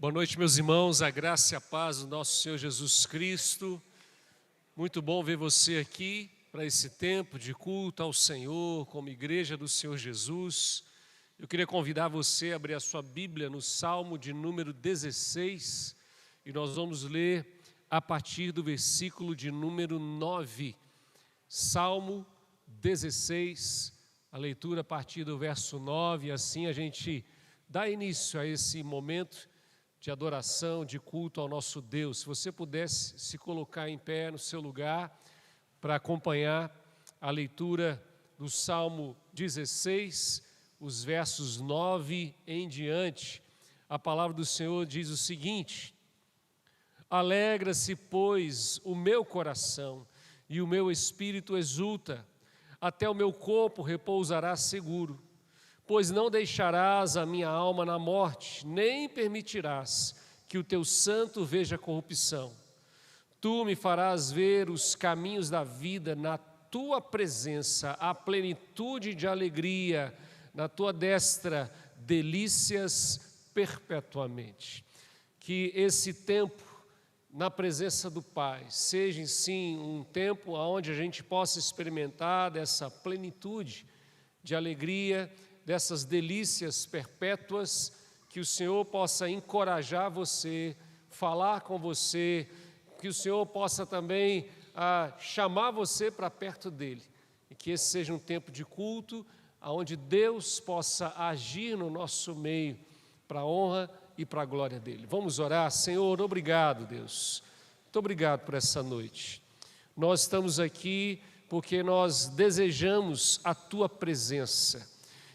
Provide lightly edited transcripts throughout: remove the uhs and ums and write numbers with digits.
Boa noite, meus irmãos, a graça e a paz do nosso Senhor Jesus Cristo. Muito bom ver você aqui para esse tempo de culto ao Senhor, como igreja do Senhor Jesus. Eu queria convidar você a abrir a sua Bíblia no Salmo de número 16 e nós vamos ler a partir do versículo de número 9. Salmo 16, a leitura a partir do verso 9, e assim a gente dá início a esse momento de adoração, de culto ao nosso Deus. Se você pudesse se colocar em pé no seu lugar para acompanhar a leitura do Salmo 16, os versos 9 em diante, a palavra do Senhor diz o seguinte: Alegra-se, pois, o meu coração e o meu espírito exulta, até o meu corpo repousará seguro. Pois não deixarás a minha alma na morte, nem permitirás que o teu santo veja corrupção. Tu me farás ver os caminhos da vida, na tua presença, a plenitude de alegria, na tua destra, delícias perpetuamente. Que esse tempo na presença do Pai seja, sim, um tempo onde a gente possa experimentar dessa plenitude de alegria, dessas delícias perpétuas, que o Senhor possa encorajar você, falar com você, que o Senhor possa também chamar você para perto dEle, e que esse seja um tempo de culto, onde Deus possa agir no nosso meio, para a honra e para a glória dEle. Vamos orar. Senhor, obrigado, Deus, muito obrigado por essa noite. Nós estamos aqui porque nós desejamos a Tua presença.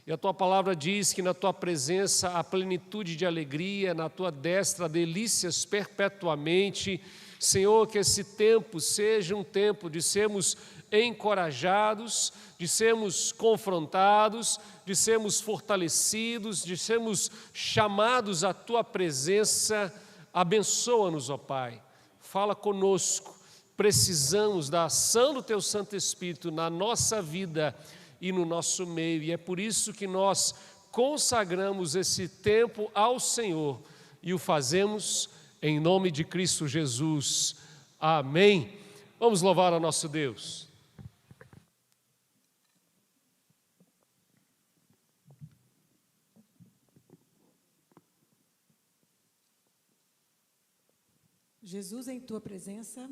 E a Tua palavra diz que na Tua presença há plenitude de alegria, na Tua destra delícias perpetuamente. Senhor, que esse tempo seja um tempo de sermos encorajados, de sermos confrontados, de sermos fortalecidos, de sermos chamados à Tua presença. Abençoa-nos, ó Pai, fala conosco, precisamos da ação do Teu Santo Espírito na nossa vida e no nosso meio, e é por isso que nós consagramos esse tempo ao Senhor e o fazemos em nome de Cristo Jesus. Amém. Vamos louvar ao nosso Deus. Jesus, em Tua presença.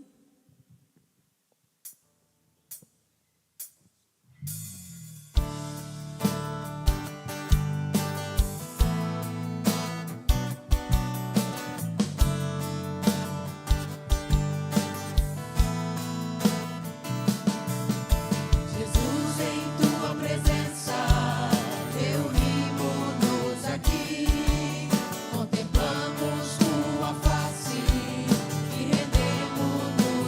Contemplamos tua face e rendemos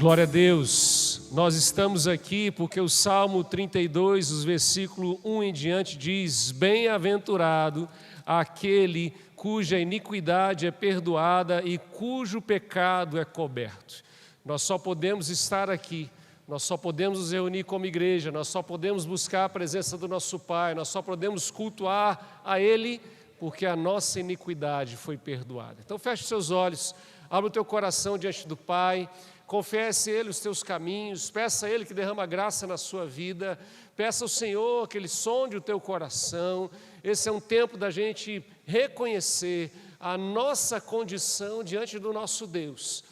Glória a Deus. Nós estamos aqui porque o Salmo 32, os versículos 1 em diante diz: bem-aventurado aquele cuja iniquidade é perdoada e cujo pecado é coberto. Nós só podemos estar aqui, nós só podemos nos reunir como igreja, nós só podemos buscar a presença do nosso Pai, nós só podemos cultuar a Ele porque a nossa iniquidade foi perdoada. Então feche seus olhos, abra o teu coração diante do Pai, confesse a Ele os teus caminhos, peça a Ele que derrama graça na sua vida, peça ao Senhor que Ele sonde o teu coração. Esse é um tempo da gente reconhecer a nossa condição diante do nosso Deus,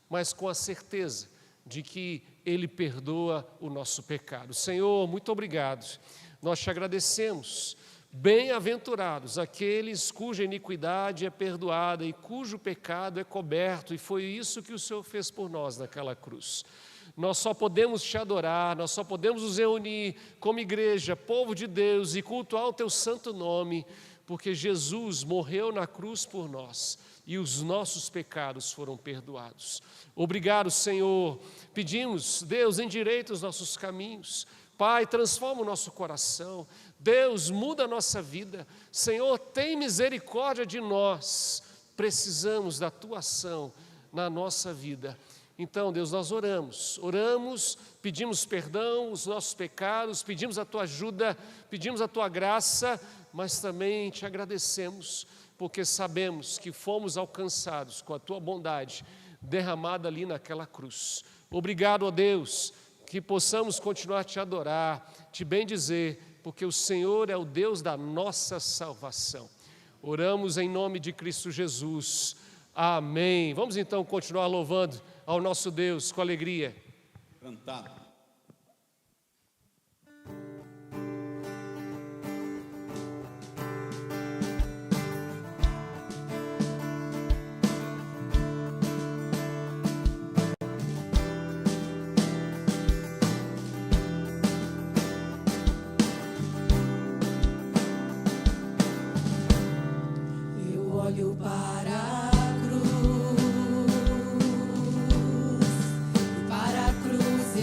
mas com a certeza de que Ele perdoa o nosso pecado. Senhor, muito obrigado, nós te agradecemos. Bem-aventurados aqueles cuja iniquidade é perdoada e cujo pecado é coberto, e foi isso que o Senhor fez por nós naquela cruz. Nós só podemos te adorar, nós só podemos nos reunir como igreja, povo de Deus, e cultuar o teu santo nome, porque Jesus morreu na cruz por nós e os nossos pecados foram perdoados. Obrigado, Senhor. Pedimos, Deus, endireita os nossos caminhos. Pai, transforma o nosso coração. Deus, muda a nossa vida. Senhor, tem misericórdia de nós. Precisamos da tua ação na nossa vida. Então, Deus, nós oramos, pedimos perdão os nossos pecados, pedimos a tua ajuda, pedimos a tua graça, mas também te agradecemos, porque sabemos que fomos alcançados com a tua bondade derramada ali naquela cruz. Obrigado, ó Deus, que possamos continuar a te adorar, te bendizer, porque o Senhor é o Deus da nossa salvação. Oramos em nome de Cristo Jesus. Amém. Vamos então continuar louvando ao nosso Deus com alegria. Cantado. Eu olho para a cruz, para a cruz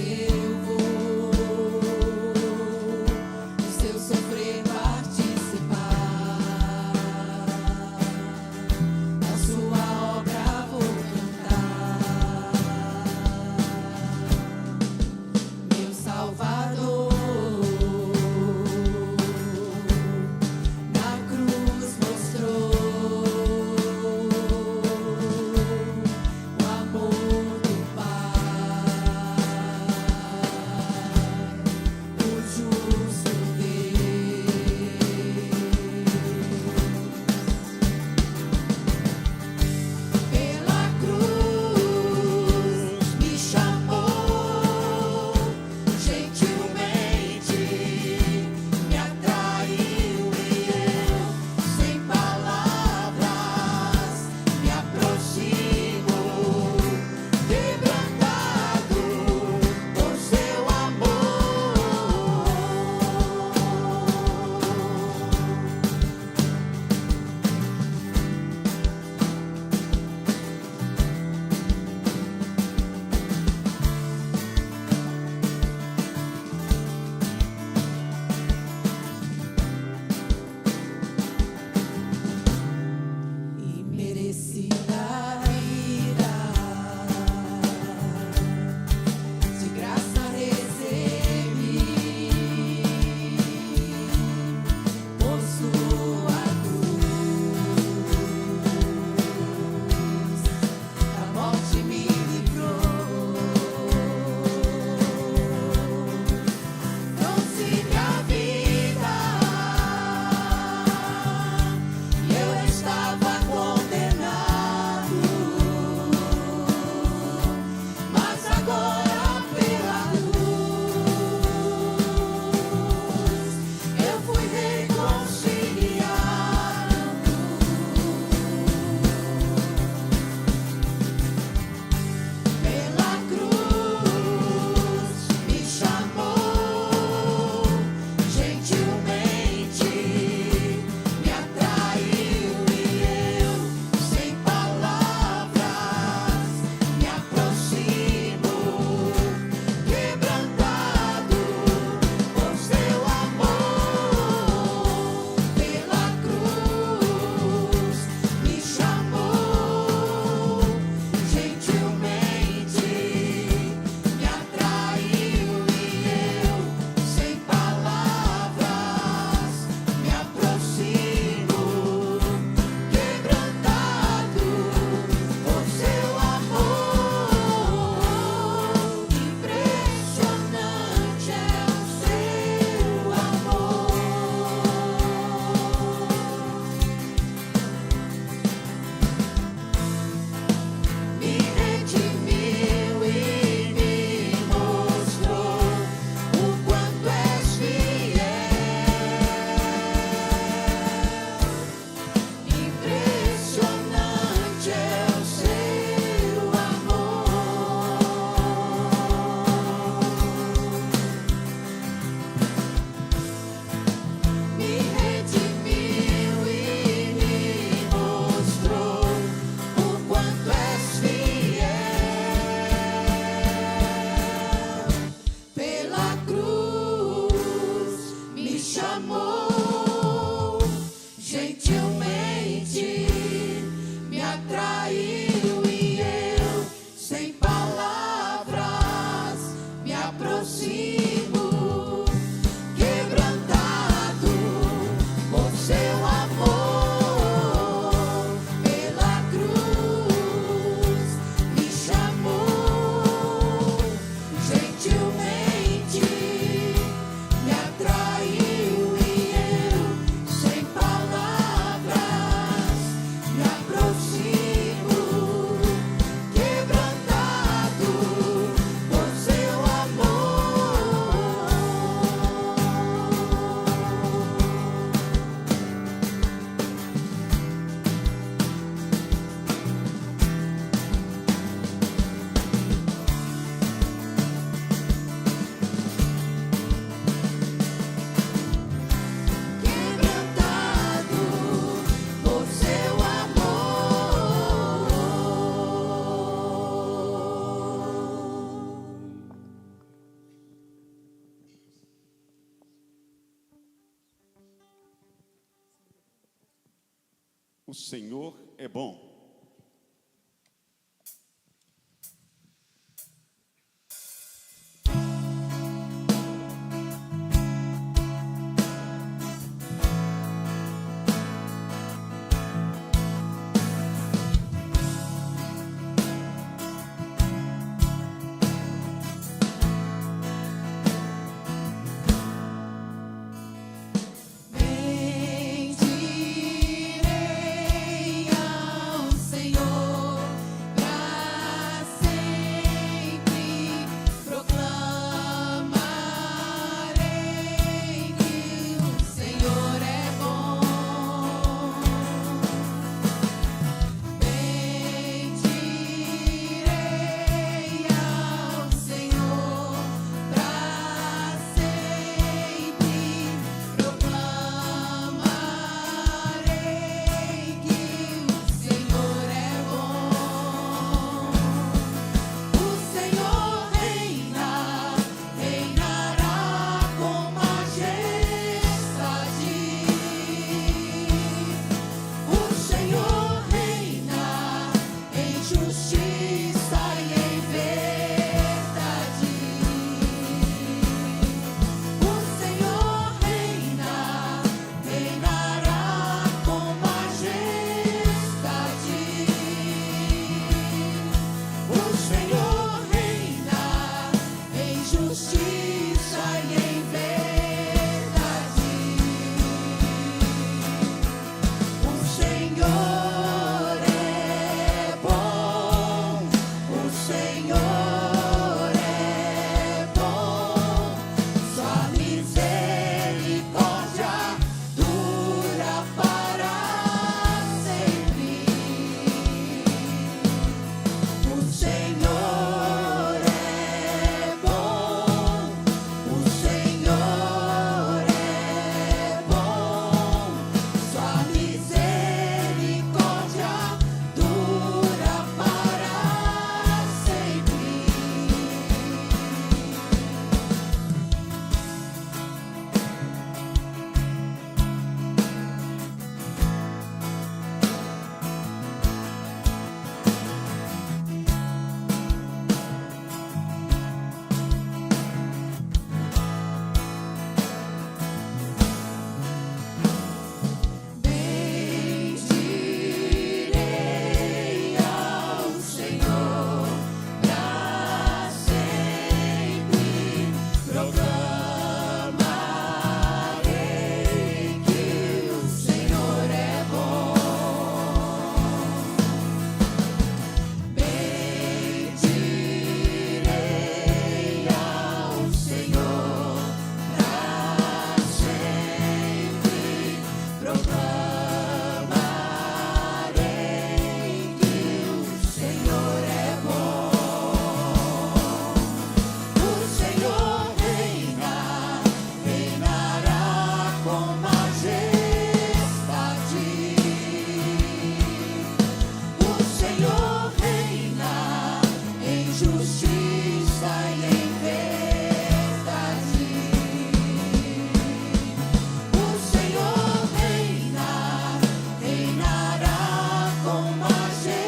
O Senhor é bom. Bendirei ao Senhor pra sempre, proclamarei que o Senhor é bom. Bendirei ao Senhor pra sempre, proclamarei que o Senhor é bom. O Senhor reina, reinará com majestade. O Senhor reina em justiça e em verdade. O Senhor reina, reinará com majestade. O Senhor reina em justiça e em verdade. O Senhor é bom, o Senhor é bom, sua misericórdia dura para sempre. O Senhor é bom, o Senhor é bom, sua misericórdia dura para sempre. Bendirei ao Senhor pra sempre, proclamarei que o Senhor é bom. Bendirei ao Senhor pra sempre, proclamarei que o Senhor é bom. O Senhor reina, reinará com majestade. O Senhor reina em justiça e em verdade. O Senhor reina, reinará com majestade.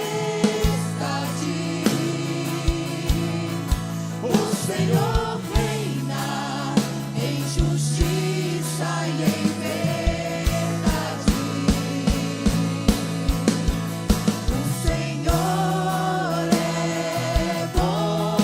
O Senhor reina em justiça e em verdade. O Senhor é bom,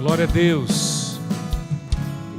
Glória a Deus.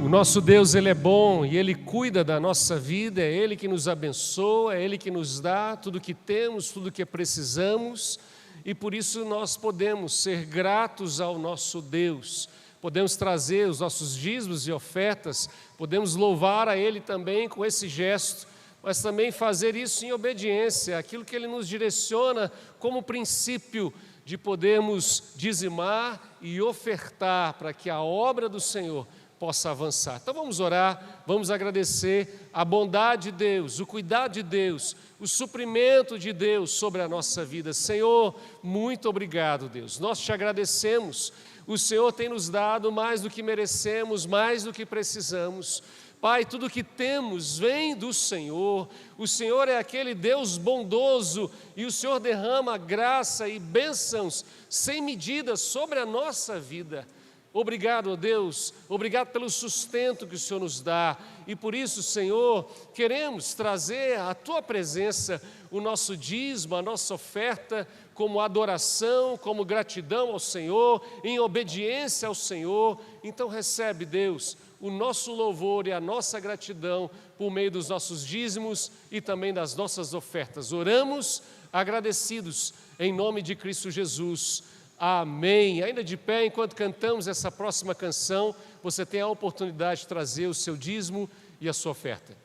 O nosso Deus, Ele é bom e Ele cuida da nossa vida, é Ele que nos abençoa, é Ele que nos dá tudo que temos, tudo que precisamos, e por isso nós podemos ser gratos ao nosso Deus, podemos trazer os nossos dízimos e ofertas, podemos louvar a Ele também com esse gesto, mas também fazer isso em obediência àquilo que Ele nos direciona como princípio de podermos dizimar e ofertar para que a obra do Senhor possa avançar. Então vamos orar, vamos agradecer a bondade de Deus, o cuidado de Deus, o suprimento de Deus sobre a nossa vida. Senhor, muito obrigado, Deus. Nós te agradecemos. O Senhor tem nos dado mais do que merecemos, mais do que precisamos. Pai, tudo que temos vem do Senhor. O Senhor é aquele Deus bondoso e o Senhor derrama graça e bênçãos sem medida sobre a nossa vida. Obrigado, ó Deus, obrigado pelo sustento que o Senhor nos dá. E por isso, Senhor, queremos trazer à Tua presença o nosso dízimo, a nossa oferta, como adoração, como gratidão ao Senhor, em obediência ao Senhor. Então recebe, Deus, o nosso louvor e a nossa gratidão por meio dos nossos dízimos e também das nossas ofertas. Oramos agradecidos em nome de Cristo Jesus. Amém. Ainda de pé, enquanto cantamos essa próxima canção, você tem a oportunidade de trazer o seu dízimo e a sua oferta.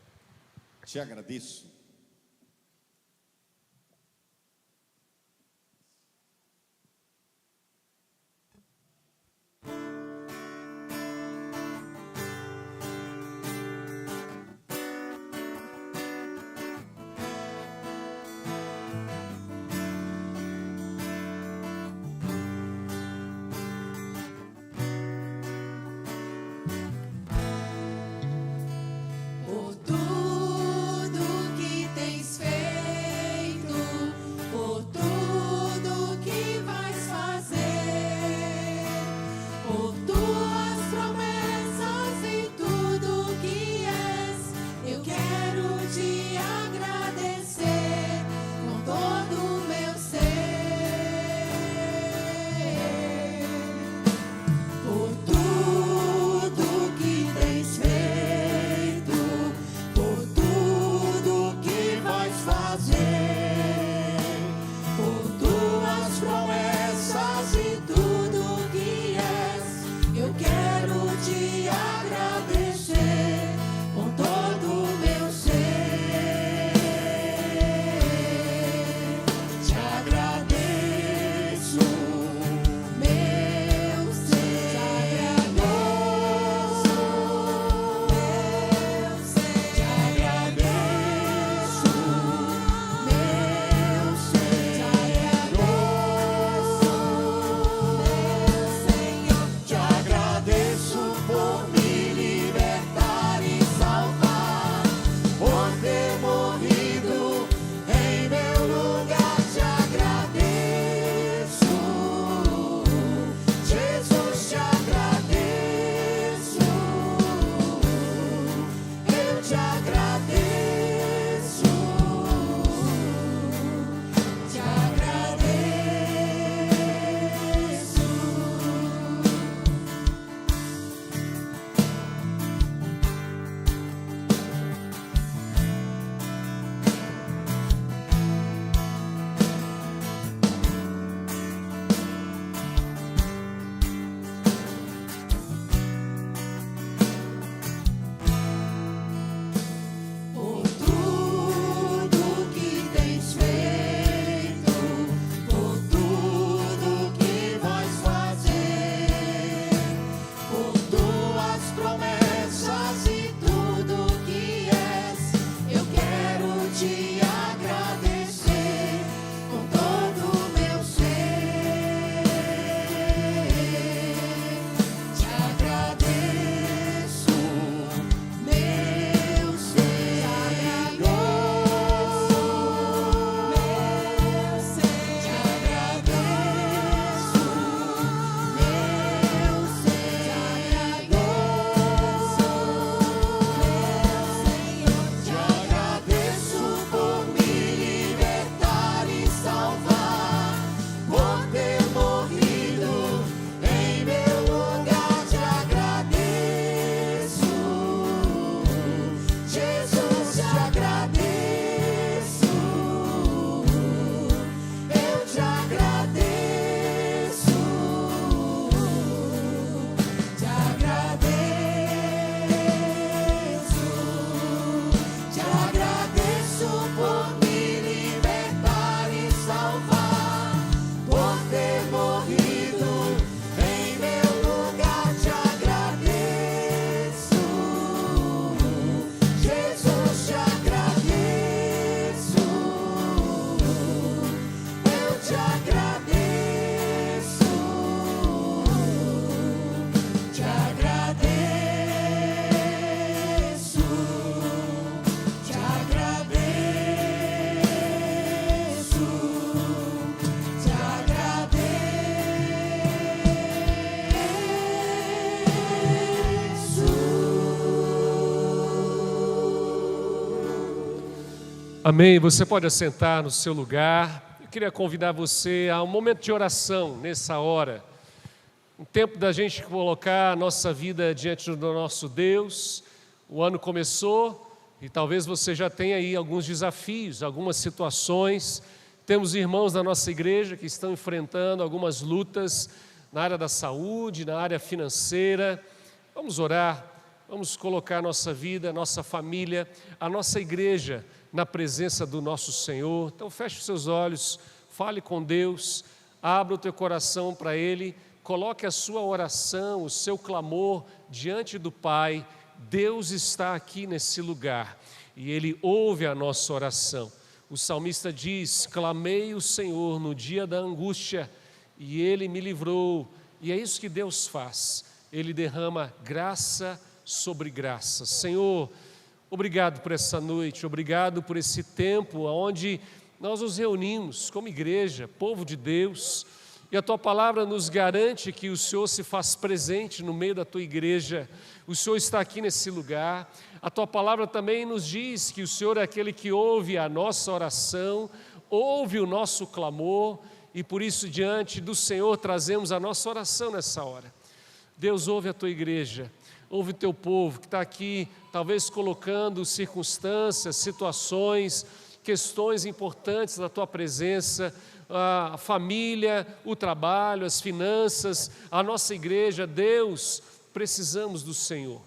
Te agradeço. Por tudo que Amém. Você pode assentar no seu lugar. Eu queria convidar você a um momento de oração nessa hora. Um tempo da gente colocar a nossa vida diante do nosso Deus. O ano começou e talvez você já tenha aí alguns desafios, algumas situações. Temos irmãos da nossa igreja que estão enfrentando algumas lutas na área da saúde, na área financeira. Vamos orar, vamos colocar a nossa vida, a nossa família, a nossa igreja na presença do nosso Senhor. Então feche os seus olhos, fale com Deus, abra o teu coração para Ele, coloque a sua oração, o seu clamor diante do Pai. Deus está aqui nesse lugar e Ele ouve a nossa oração. O salmista diz: clamei o Senhor no dia da angústia e Ele me livrou. E é isso que Deus faz, Ele derrama graça sobre graça. Senhor, obrigado por essa noite, obrigado por esse tempo onde nós nos reunimos como igreja, povo de Deus, e a Tua palavra nos garante que o Senhor se faz presente no meio da Tua igreja, o Senhor está aqui nesse lugar. A Tua palavra também nos diz que o Senhor é aquele que ouve a nossa oração, ouve o nosso clamor, e por isso diante do Senhor trazemos a nossa oração nessa hora. Deus, ouve a Tua igreja, ouve o Teu povo que está aqui, talvez colocando circunstâncias, situações, questões importantes da Tua presença, a família, o trabalho, as finanças, a nossa igreja. Deus, precisamos do Senhor,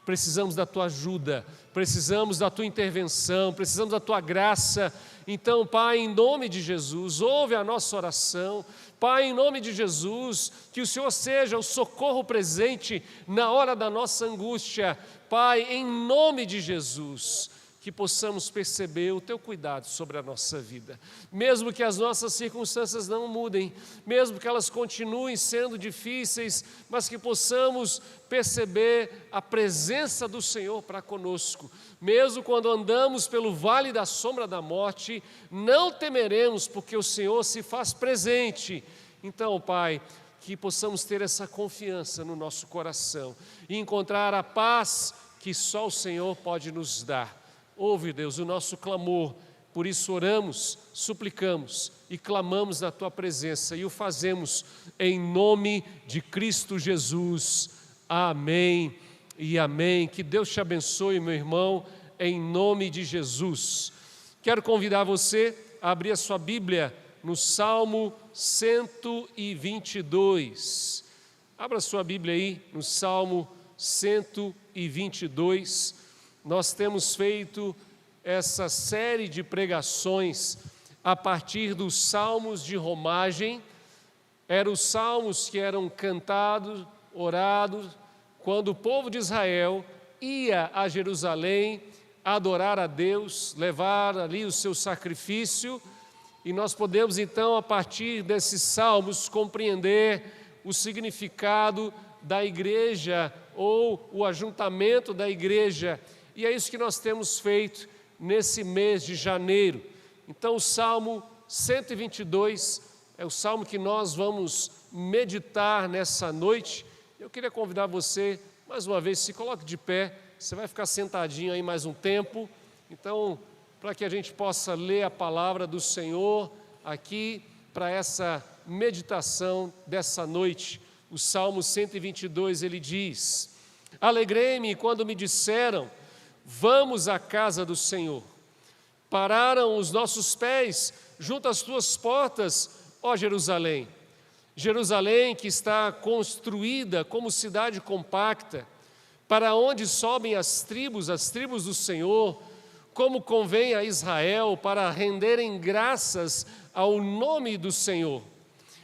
precisamos da Tua ajuda, precisamos da Tua intervenção, precisamos da Tua graça. Então, Pai, em nome de Jesus, ouve a nossa oração. Pai, em nome de Jesus, que o Senhor seja o socorro presente na hora da nossa angústia. Pai, em nome de Jesus, que possamos perceber o Teu cuidado sobre a nossa vida. Mesmo que as nossas circunstâncias não mudem, mesmo que elas continuem sendo difíceis, mas que possamos perceber a presença do Senhor para conosco. Mesmo quando andamos pelo vale da sombra da morte, não temeremos, porque o Senhor se faz presente. Então, Pai, que possamos ter essa confiança no nosso coração e encontrar a paz que só o Senhor pode nos dar. Ouve, Deus, o nosso clamor, por isso oramos, suplicamos e clamamos na Tua presença e o fazemos em nome de Cristo Jesus. Amém e amém. Que Deus te abençoe, meu irmão, em nome de Jesus. Quero convidar você a abrir a sua Bíblia no Salmo 122. Abra a sua Bíblia aí no Salmo 122. Nós temos feito essa série de pregações a partir dos salmos de romagem. Eram os salmos que eram cantados, orados, quando o povo de Israel ia a Jerusalém adorar a Deus, levar ali o seu sacrifício. E nós podemos então, a partir desses salmos, compreender o significado da igreja ou o ajuntamento da igreja. E é isso que nós temos feito nesse mês de janeiro. Então o Salmo 122 é o salmo que nós vamos meditar nessa noite. Eu queria convidar você, mais uma vez, se coloque de pé. Você vai ficar sentadinho aí mais um tempo. Então, para que a gente possa ler a palavra do Senhor aqui para essa meditação dessa noite. O Salmo 122, ele diz: alegrei-me quando me disseram, vamos à casa do Senhor. Pararam os nossos pés junto às tuas portas, ó Jerusalém. Jerusalém que está construída como cidade compacta, para onde sobem as tribos do Senhor, como convém a Israel, para renderem graças ao nome do Senhor.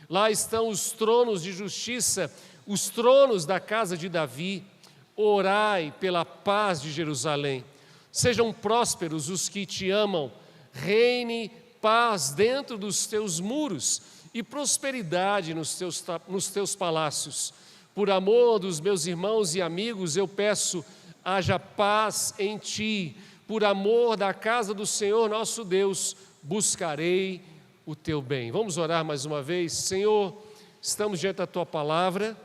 Lá estão os tronos de justiça, os tronos da casa de Davi. Orai pela paz de Jerusalém. Sejam prósperos os que te amam, reine paz dentro dos teus muros e prosperidade nos teus palácios. Por amor dos meus irmãos e amigos, eu peço, haja paz em ti. Por amor da casa do Senhor nosso Deus, buscarei o teu bem. Vamos orar mais uma vez. Senhor, estamos diante da tua palavra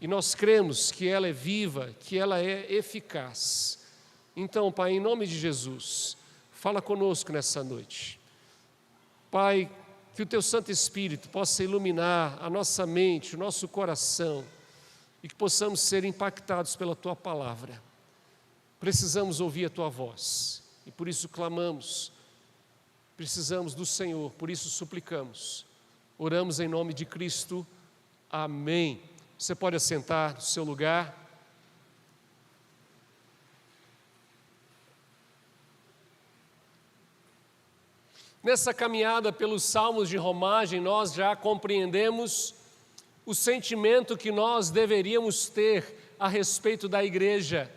e nós cremos que ela é viva, que ela é eficaz. Então, Pai, em nome de Jesus, fala conosco nessa noite. Pai, que o Teu Santo Espírito possa iluminar a nossa mente, o nosso coração, e que possamos ser impactados pela Tua palavra. Precisamos ouvir a Tua voz, e por isso clamamos, precisamos do Senhor, por isso suplicamos. Oramos em nome de Cristo, amém. Você pode assentar no seu lugar. Nessa caminhada pelos salmos de romagem, nós já compreendemos o sentimento que nós deveríamos ter a respeito da igreja.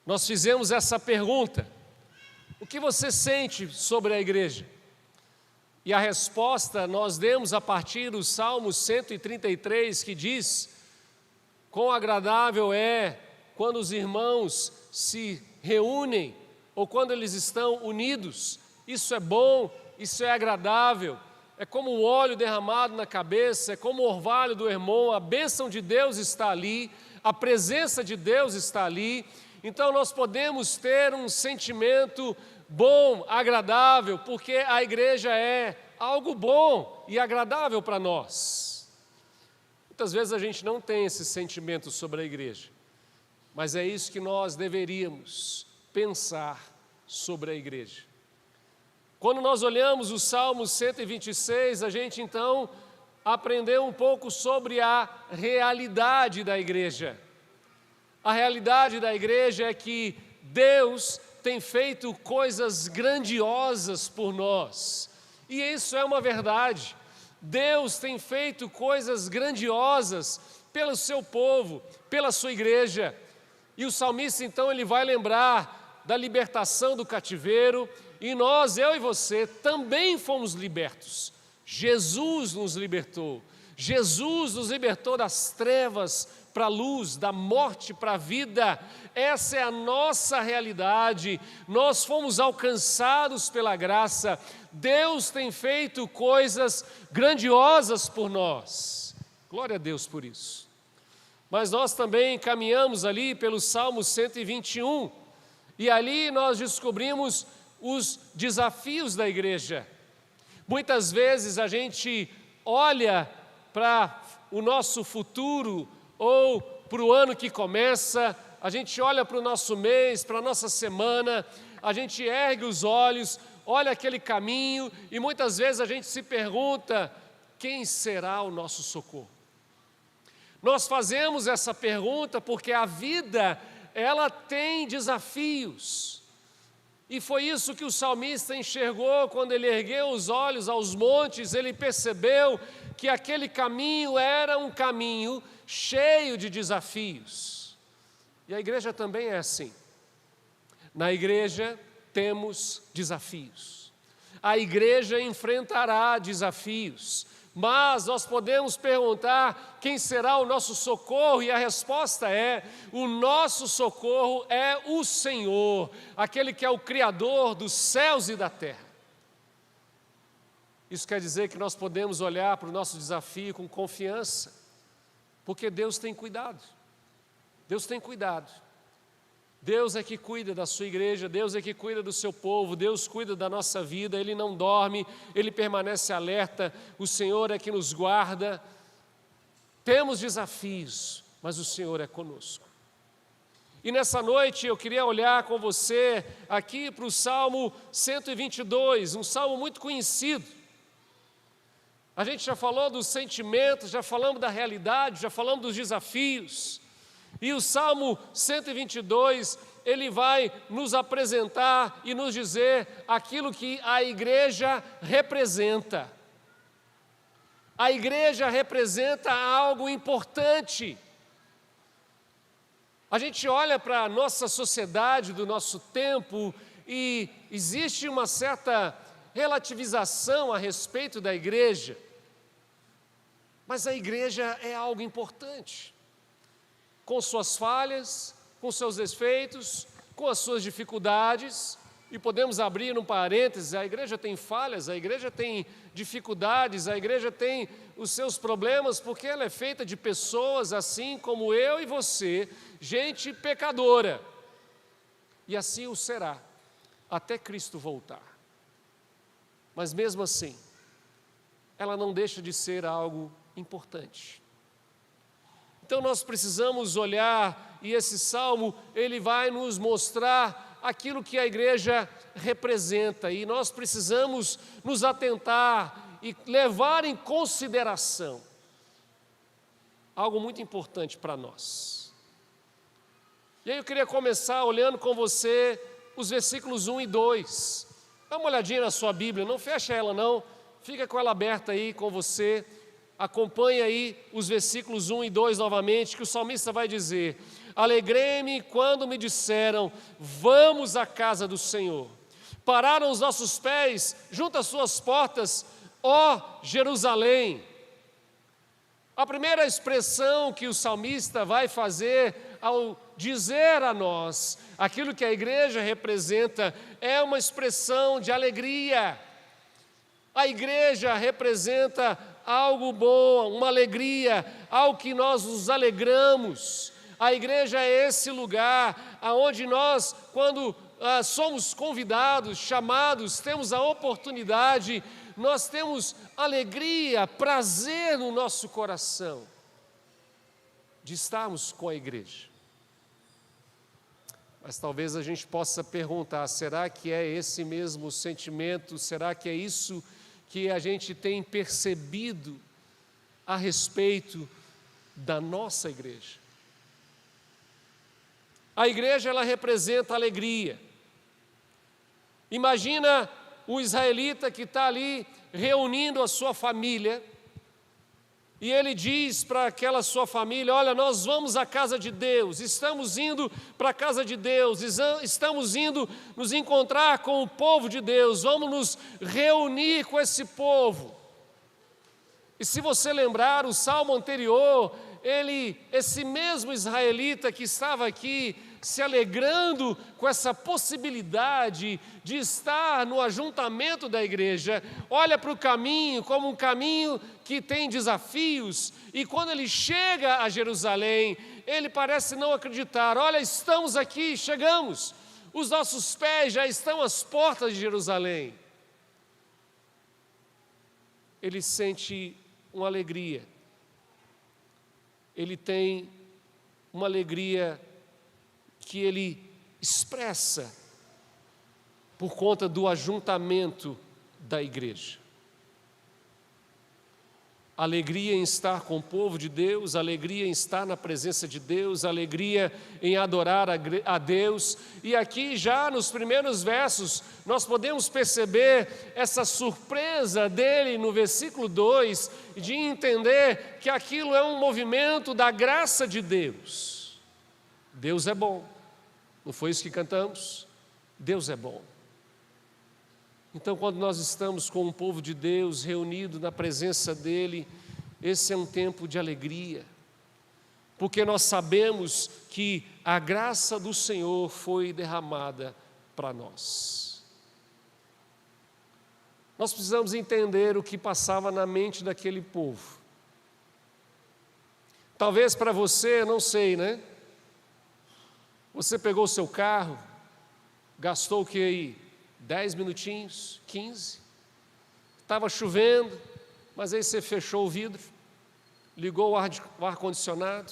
Nós fizemos essa pergunta: o que você sente sobre a igreja? E a resposta nós demos a partir do Salmo 133, que diz: quão agradável é quando os irmãos se reúnem, ou quando eles estão unidos. Isso é bom, isso é agradável, é como o óleo derramado na cabeça, é como o orvalho do irmão, a bênção de Deus está ali, a presença de Deus está ali. Então nós podemos ter um sentimento bom, agradável, porque a igreja é algo bom e agradável para nós. Muitas vezes a gente não tem esse sentimento sobre a igreja, mas é isso que nós deveríamos pensar sobre a igreja. Quando nós olhamos o Salmo 126, a gente então aprendeu um pouco sobre a realidade da igreja. A realidade da igreja é que Deus tem feito coisas grandiosas por nós. E isso é uma verdade. Deus tem feito coisas grandiosas pelo seu povo, pela sua igreja. E o salmista então ele vai lembrar da libertação do cativeiro, e nós, eu e você, também fomos libertos. Jesus nos libertou. Jesus nos libertou das trevas para a luz, da morte para a vida. Essa é a nossa realidade. Nós fomos alcançados pela graça. Deus tem feito coisas grandiosas por nós. Glória a Deus por isso. Mas nós também caminhamos ali pelo Salmo 121, e ali nós descobrimos os desafios da igreja. Muitas vezes a gente olha para o nosso futuro ou para o ano que começa, a gente olha para o nosso mês, para a nossa semana, a gente ergue os olhos, olha aquele caminho e muitas vezes a gente se pergunta: quem será o nosso socorro? Nós fazemos essa pergunta porque a vida, ela tem desafios. E foi isso que o salmista enxergou quando ele ergueu os olhos aos montes. Ele percebeu que aquele caminho era um caminho cheio de desafios. E a igreja também é assim. Na igreja temos desafios. A igreja enfrentará desafios. Mas nós podemos perguntar: quem será o nosso socorro? E a resposta é: o nosso socorro é o Senhor, aquele que é o Criador dos céus e da terra. Isso quer dizer que nós podemos olhar para o nosso desafio com confiança, porque Deus tem cuidado. Deus tem cuidado. Deus é que cuida da sua igreja, Deus é que cuida do seu povo, Deus cuida da nossa vida, Ele não dorme, Ele permanece alerta, o Senhor é que nos guarda. Temos desafios, mas o Senhor é conosco. E nessa noite eu queria olhar com você aqui para o Salmo 122, um salmo muito conhecido. A gente já falou dos sentimentos, já falamos da realidade, já falamos dos desafios. E o Salmo 122, ele vai nos apresentar e nos dizer aquilo que a igreja representa. A igreja representa algo importante. A gente olha para a nossa sociedade do nosso tempo e existe uma certa relativização a respeito da igreja. Mas a igreja é algo importante. Com suas falhas, com seus defeitos, com as suas dificuldades, e podemos abrir um parênteses: a igreja tem falhas, a igreja tem dificuldades, a igreja tem os seus problemas, porque ela é feita de pessoas assim como eu e você, gente pecadora, e assim o será. até Cristo voltar. Mas mesmo assim, ela não deixa de ser algo importante. Então nós precisamos olhar, e esse salmo, ele vai nos mostrar aquilo que a igreja representa, e nós precisamos nos atentar e levar em consideração algo muito importante para nós. E aí eu queria começar olhando com você os versículos 1 e 2. Dá uma olhadinha na sua Bíblia, não fecha ela não, fica com ela aberta aí com você. Acompanhe aí os versículos 1 e 2 novamente, que o salmista vai dizer: alegrei-me quando me disseram, vamos à casa do Senhor. Pararam os nossos pés junto às suas portas, ó Jerusalém. A primeira expressão que o salmista vai fazer ao dizer a nós aquilo que a igreja representa é uma expressão de alegria. A igreja representa algo bom, uma alegria, algo que nós nos alegramos. A igreja é esse lugar aonde nós, quando somos convidados, chamados, temos a oportunidade, nós temos alegria, prazer no nosso coração de estarmos com a igreja. Mas talvez a gente possa perguntar, será que é esse mesmo sentimento? Será que é isso que a gente tem percebido a respeito da nossa igreja? A igreja, ela representa alegria. Imagina o israelita que está ali reunindo a sua família, e ele diz para aquela sua família: olha, nós vamos à casa de Deus, estamos indo para a casa de Deus, estamos indo nos encontrar com o povo de Deus, vamos nos reunir com esse povo. E se você lembrar o salmo anterior, esse mesmo israelita que estava aqui se alegrando com essa possibilidade de estar no ajuntamento da igreja, olha para o caminho como um caminho que tem desafios, e quando ele chega a Jerusalém, ele parece não acreditar. Olha, estamos aqui, chegamos, os nossos pés já estão às portas de Jerusalém. Ele sente uma alegria, ele tem uma alegria que ele expressa por conta do ajuntamento da igreja. Alegria em estar com o povo de Deus, alegria em estar na presença de Deus, alegria em adorar a Deus. E aqui já nos primeiros versos nós podemos perceber essa surpresa dele no versículo 2, de entender que aquilo é um movimento da graça de Deus. Deus é bom. Não foi isso que cantamos? Deus é bom. Então, quando nós estamos com o povo de Deus reunido na presença dEle, esse é um tempo de alegria, porque nós sabemos que a graça do Senhor foi derramada para nós. Nós precisamos entender o que passava na mente daquele povo. Talvez para você, não sei, né? Você pegou o seu carro, gastou o que aí? 10 minutinhos, 15, estava chovendo, mas aí você fechou o vidro, ligou o ar-condicionado,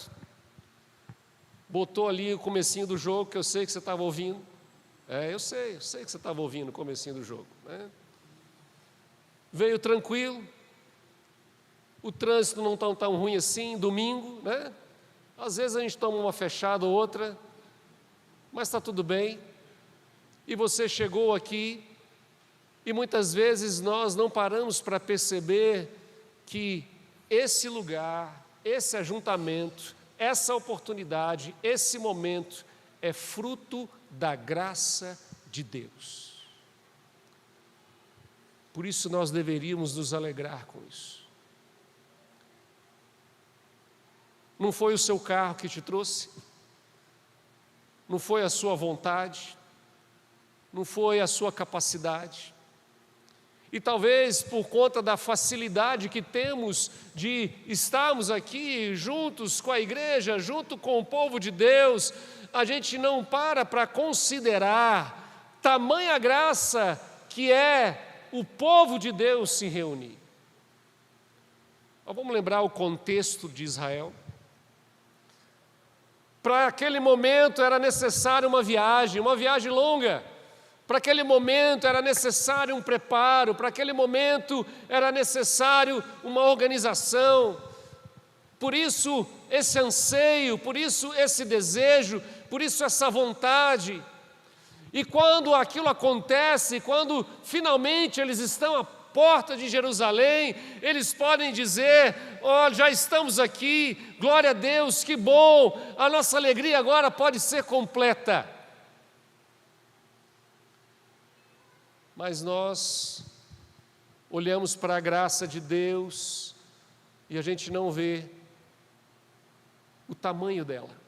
botou ali o comecinho do jogo, que eu sei que você estava ouvindo. Eu sei que você estava ouvindo o comecinho do jogo, né? Veio tranquilo, o trânsito não está tão ruim assim, domingo, né? Às vezes a gente toma uma fechada ou outra, mas está tudo bem. E você chegou aqui, e muitas vezes nós não paramos para perceber que esse lugar, esse ajuntamento, essa oportunidade, esse momento é fruto da graça de Deus. Por isso nós deveríamos nos alegrar com isso. Não foi o seu carro que te trouxe, não foi a sua vontade, não foi a sua capacidade. E talvez por conta da facilidade que temos de estarmos aqui juntos com a igreja, junto com o povo de Deus, a gente não para considerar tamanha graça que é o povo de Deus se reunir. Vamos lembrar o contexto de Israel. Para aquele momento era necessária uma viagem longa. Para aquele momento era necessário um preparo, para aquele momento era necessário uma organização. Por isso esse anseio, por isso esse desejo, por isso essa vontade. E quando aquilo acontece, quando finalmente eles estão à porta de Jerusalém, eles podem dizer: ó, já estamos aqui, glória a Deus, que bom, a nossa alegria agora pode ser completa. Mas nós olhamos para a graça de Deus e a gente não vê o tamanho dela.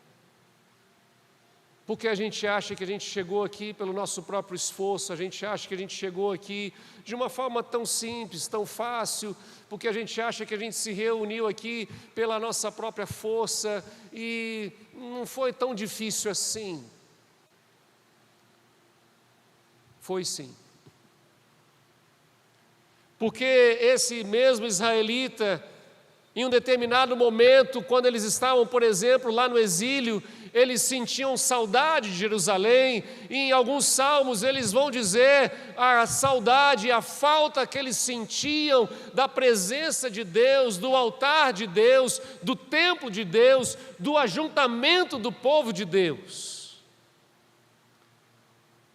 Porque a gente acha que a gente chegou aqui pelo nosso próprio esforço, a gente acha que a gente chegou aqui de uma forma tão simples, tão fácil, porque a gente acha que a gente se reuniu aqui pela nossa própria força e não foi tão difícil assim. Foi sim. Porque esse mesmo israelita, em um determinado momento, quando eles estavam, por exemplo, lá no exílio, eles sentiam saudade de Jerusalém, e em alguns salmos eles vão dizer a saudade, a falta que eles sentiam da presença de Deus, do altar de Deus, do templo de Deus, do ajuntamento do povo de Deus.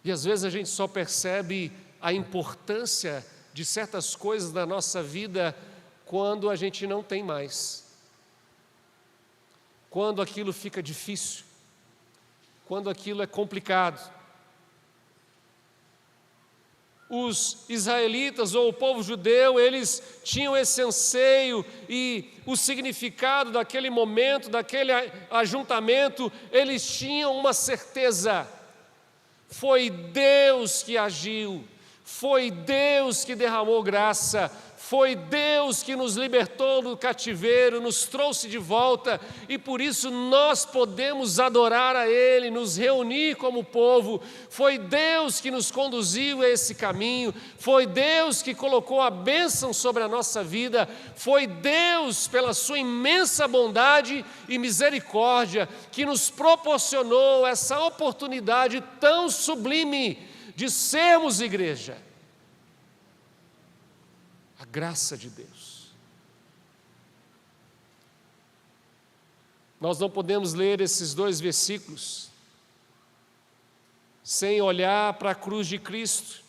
E às vezes a gente só percebe a importância de certas coisas da nossa vida quando a gente não tem mais, quando aquilo fica difícil, quando aquilo é complicado. Os israelitas ou o povo judeu, eles tinham esse anseio e o significado daquele momento, daquele ajuntamento, eles tinham uma certeza: foi Deus que agiu, foi Deus que derramou graça, foi Deus que nos libertou do cativeiro, nos trouxe de volta, e por isso nós podemos adorar a Ele, nos reunir como povo. Foi Deus que nos conduziu a esse caminho, foi Deus que colocou a bênção sobre a nossa vida, foi Deus, pela sua imensa bondade e misericórdia, que nos proporcionou essa oportunidade tão sublime de sermos igreja. A graça de Deus. Nós não podemos ler esses 2 versículos sem olhar para a cruz de Cristo.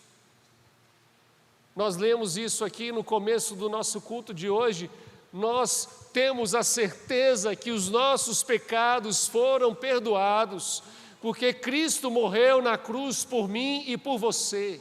Nós lemos isso aqui no começo do nosso culto de hoje. Nós temos a certeza que os nossos pecados foram perdoados, porque Cristo morreu na cruz por mim e por você.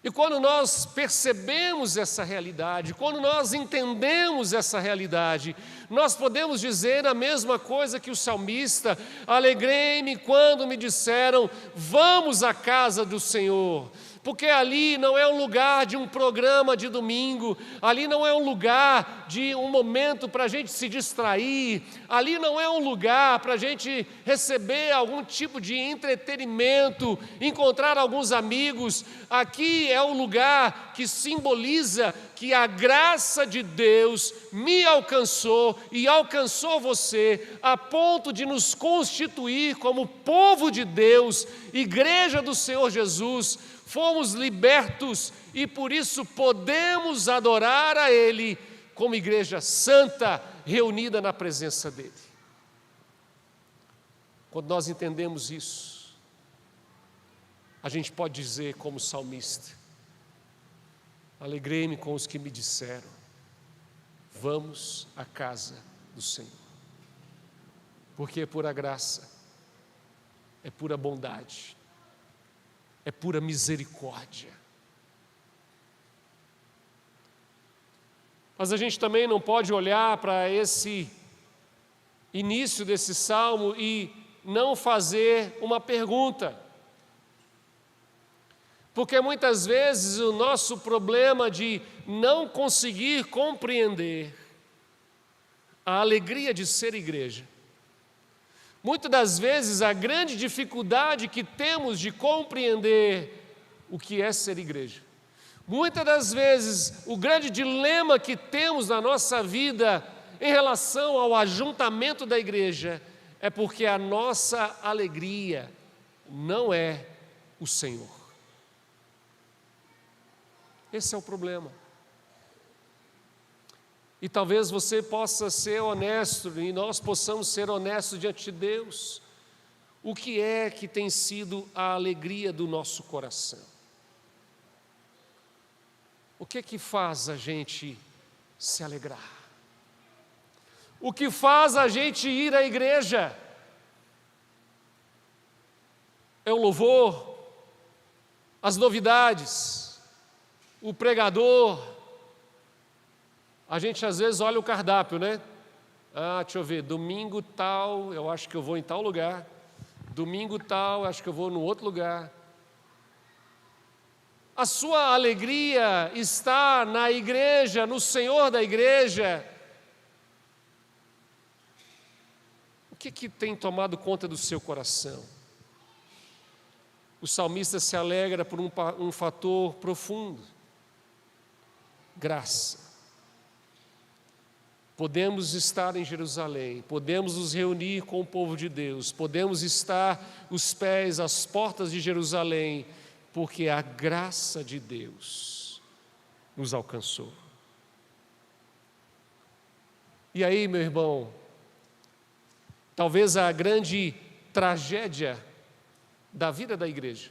E quando nós percebemos essa realidade, quando nós entendemos essa realidade, nós podemos dizer a mesma coisa que o salmista: alegrei-me quando me disseram, vamos à casa do Senhor. Porque ali não é um lugar de um programa de domingo, ali não é um lugar de um momento para a gente se distrair, ali não é um lugar para a gente receber algum tipo de entretenimento, encontrar alguns amigos. Aqui é um lugar que simboliza que a graça de Deus me alcançou e alcançou você, a ponto de nos constituir como povo de Deus, igreja do Senhor Jesus. Fomos libertos e por isso podemos adorar a Ele como igreja santa, reunida na presença dEle. Quando nós entendemos isso, a gente pode dizer como salmista: alegrei-me com os que me disseram, vamos à casa do Senhor. Porque é pura graça, é pura bondade, é pura misericórdia. Mas a gente também não pode olhar para esse início desse salmo e não fazer uma pergunta. Porque muitas vezes o nosso problema de não conseguir compreender a alegria de ser igreja, Muitas das vezes a grande dificuldade que temos de compreender o que é ser igreja. Muitas das vezes o grande dilema que temos na nossa vida em relação ao ajuntamento da igreja é porque a nossa alegria não é o Senhor. Esse é o problema. E talvez você possa ser honesto e nós possamos ser honestos diante de Deus. O que é que tem sido a alegria do nosso coração? O que é que faz a gente se alegrar? O que faz a gente ir à igreja? É o louvor, as novidades, o pregador. A gente às vezes olha o cardápio, né? Deixa eu ver, domingo tal, eu acho que eu vou em tal lugar. Domingo tal, acho que eu vou no outro lugar. A sua alegria está na igreja, no Senhor da igreja. O que tem tomado conta do seu coração? O salmista se alegra por um fator profundo: graça. Podemos estar em Jerusalém, podemos nos reunir com o povo de Deus, podemos estar os pés às portas de Jerusalém, porque a graça de Deus nos alcançou. E aí, meu irmão, talvez a grande tragédia da vida da igreja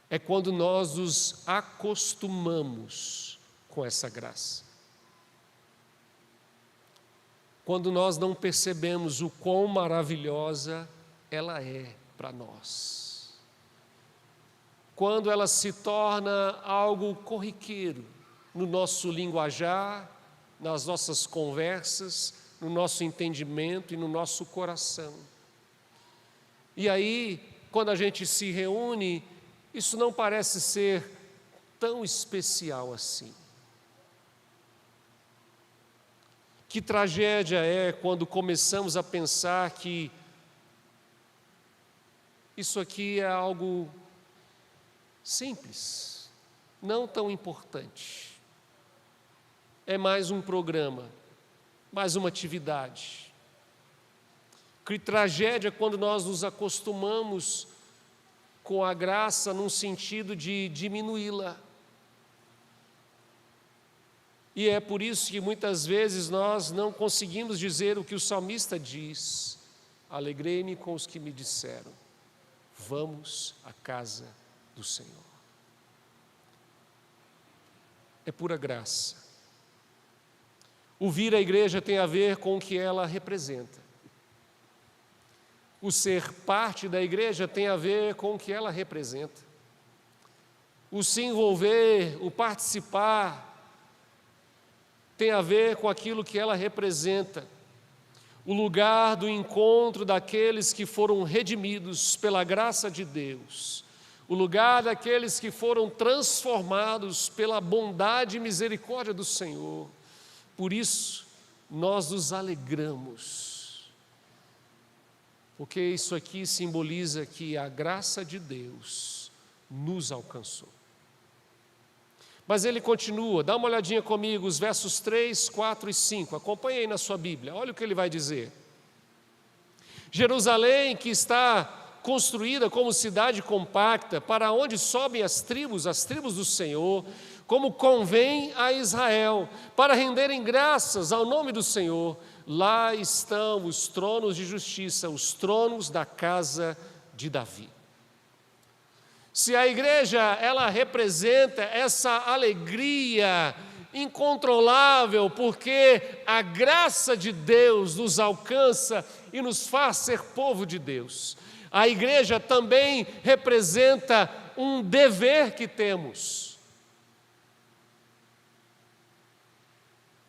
é quando nós nos acostumamos com essa graça. Quando nós não percebemos o quão maravilhosa ela é para nós. Quando ela se torna algo corriqueiro no nosso linguajar, nas nossas conversas, no nosso entendimento e no nosso coração. E aí, quando a gente se reúne, isso não parece ser tão especial assim. Que tragédia é quando começamos a pensar que isso aqui é algo simples, não tão importante. É mais um programa, mais uma atividade. Que tragédia quando nós nos acostumamos com a graça num sentido de diminuí-la. E é por isso que muitas vezes nós não conseguimos dizer o que o salmista diz: alegrei-me com os que me disseram, vamos à casa do Senhor. É pura graça. O vir à igreja tem a ver com o que ela representa. O ser parte da igreja tem a ver com o que ela representa. O se envolver, o participar, tem a ver com aquilo que ela representa. O lugar do encontro daqueles que foram redimidos pela graça de Deus. O lugar daqueles que foram transformados pela bondade e misericórdia do Senhor. Por isso, nós nos alegramos. Porque isso aqui simboliza que a graça de Deus nos alcançou. Mas ele continua, dá uma olhadinha comigo, os versos 3, 4 e 5, acompanhe aí na sua Bíblia, olha o que ele vai dizer. Jerusalém, que está construída como cidade compacta, para onde sobem as tribos do Senhor, como convém a Israel, para renderem graças ao nome do Senhor, lá estão os tronos de justiça, os tronos da casa de Davi. Se a igreja, ela representa essa alegria incontrolável, porque a graça de Deus nos alcança e nos faz ser povo de Deus. A igreja também representa um dever que temos.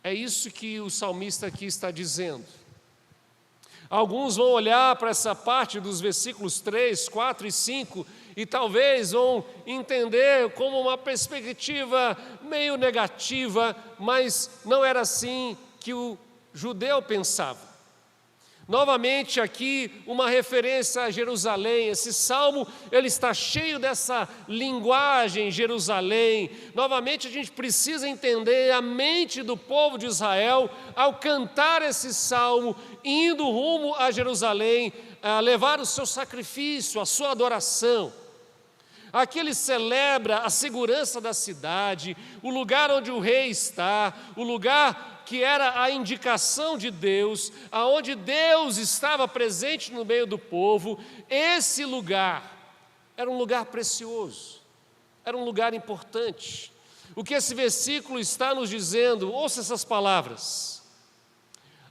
É isso que o salmista aqui está dizendo. Alguns vão olhar para essa parte dos versículos 3, 4 e 5 e talvez vão entender como uma perspectiva meio negativa, mas não era assim que o judeu pensava. Novamente aqui uma referência a Jerusalém. Esse salmo, ele está cheio dessa linguagem Jerusalém. Novamente a gente precisa entender a mente do povo de Israel ao cantar esse salmo, indo rumo a Jerusalém, a levar o seu sacrifício, a sua adoração. Aqui ele celebra a segurança da cidade, o lugar onde o rei está, o lugar que era a indicação de Deus, aonde Deus estava presente no meio do povo. Esse lugar era um lugar precioso, era um lugar importante. O que esse versículo está nos dizendo, ouça essas palavras: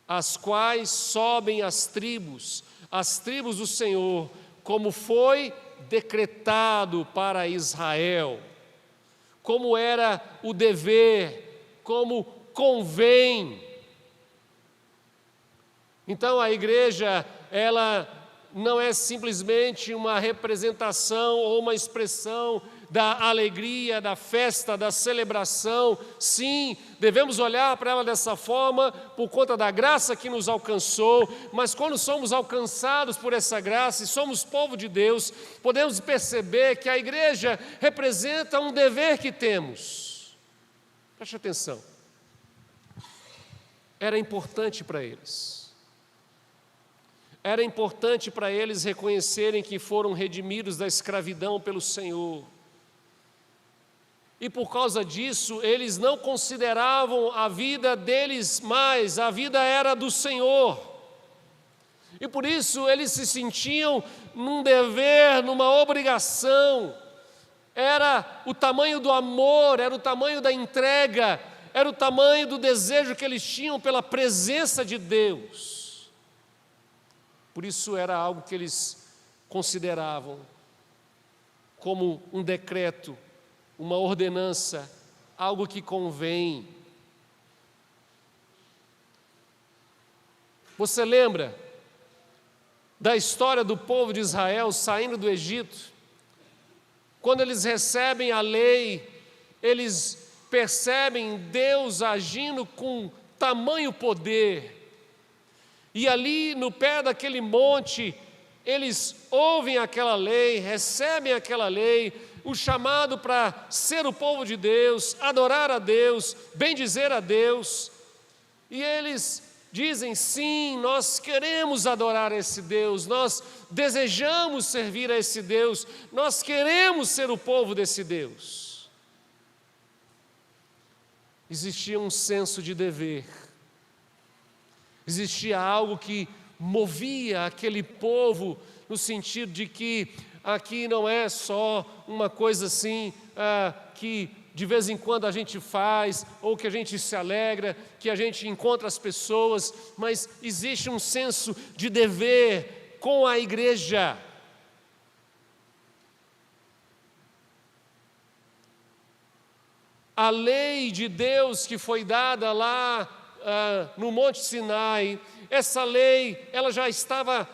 as quais sobem as tribos do Senhor, como foi decretado para Israel, como era o dever, como convém. Então a igreja, ela não é simplesmente uma representação ou uma expressão da alegria, da festa, da celebração. Sim, devemos olhar para ela dessa forma por conta da graça que nos alcançou, mas quando somos alcançados por essa graça e somos povo de Deus, podemos perceber que a igreja representa um dever que temos. Preste atenção. Era importante para eles. Era importante para eles reconhecerem que foram redimidos da escravidão pelo Senhor. E por causa disso, eles não consideravam a vida deles mais, a vida era do Senhor. E por isso eles se sentiam num dever, numa obrigação. Era o tamanho do amor, era o tamanho da entrega, era o tamanho do desejo que eles tinham pela presença de Deus. Por isso era algo que eles consideravam como um decreto, uma ordenança, algo que convém. Você lembra da história do povo de Israel saindo do Egito? Quando eles recebem a lei, eles percebem Deus agindo com tamanho poder. E ali no pé daquele monte, eles ouvem aquela lei, recebem aquela lei, o chamado para ser o povo de Deus, adorar a Deus, bendizer a Deus. E eles dizem: sim, nós queremos adorar esse Deus, nós desejamos servir a esse Deus, nós queremos ser o povo desse Deus. Existia um senso de dever, existia algo que movia aquele povo, no sentido de que aqui não é só uma coisa assim, que de vez em quando a gente faz, ou que a gente se alegra, que a gente encontra as pessoas, mas existe um senso de dever com a igreja. A lei de Deus que foi dada lá no Monte Sinai, essa lei, ela já estava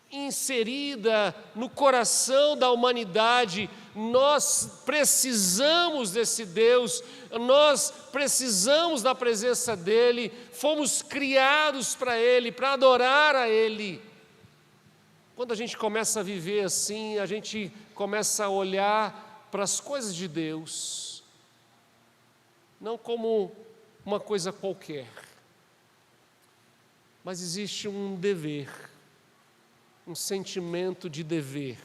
inserida no coração da humanidade. Nós precisamos desse Deus, nós precisamos da presença dEle, fomos criados para Ele, para adorar a Ele. Quando a gente começa a viver assim, a gente começa a olhar para as coisas de Deus, não como uma coisa qualquer, mas existe um dever, um sentimento de dever.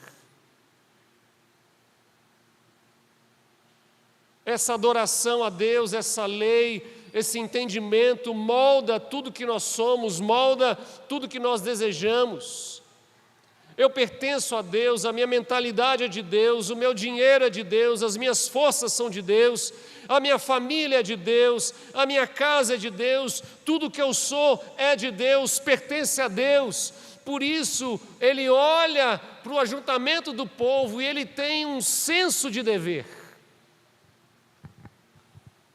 Essa adoração a Deus, essa lei, esse entendimento molda tudo que nós somos, molda tudo que nós desejamos. Eu pertenço a Deus, a minha mentalidade é de Deus, o meu dinheiro é de Deus, as minhas forças são de Deus, a minha família é de Deus, a minha casa é de Deus, tudo que eu sou é de Deus, pertence a Deus. Por isso, ele olha para o ajuntamento do povo e ele tem um senso de dever,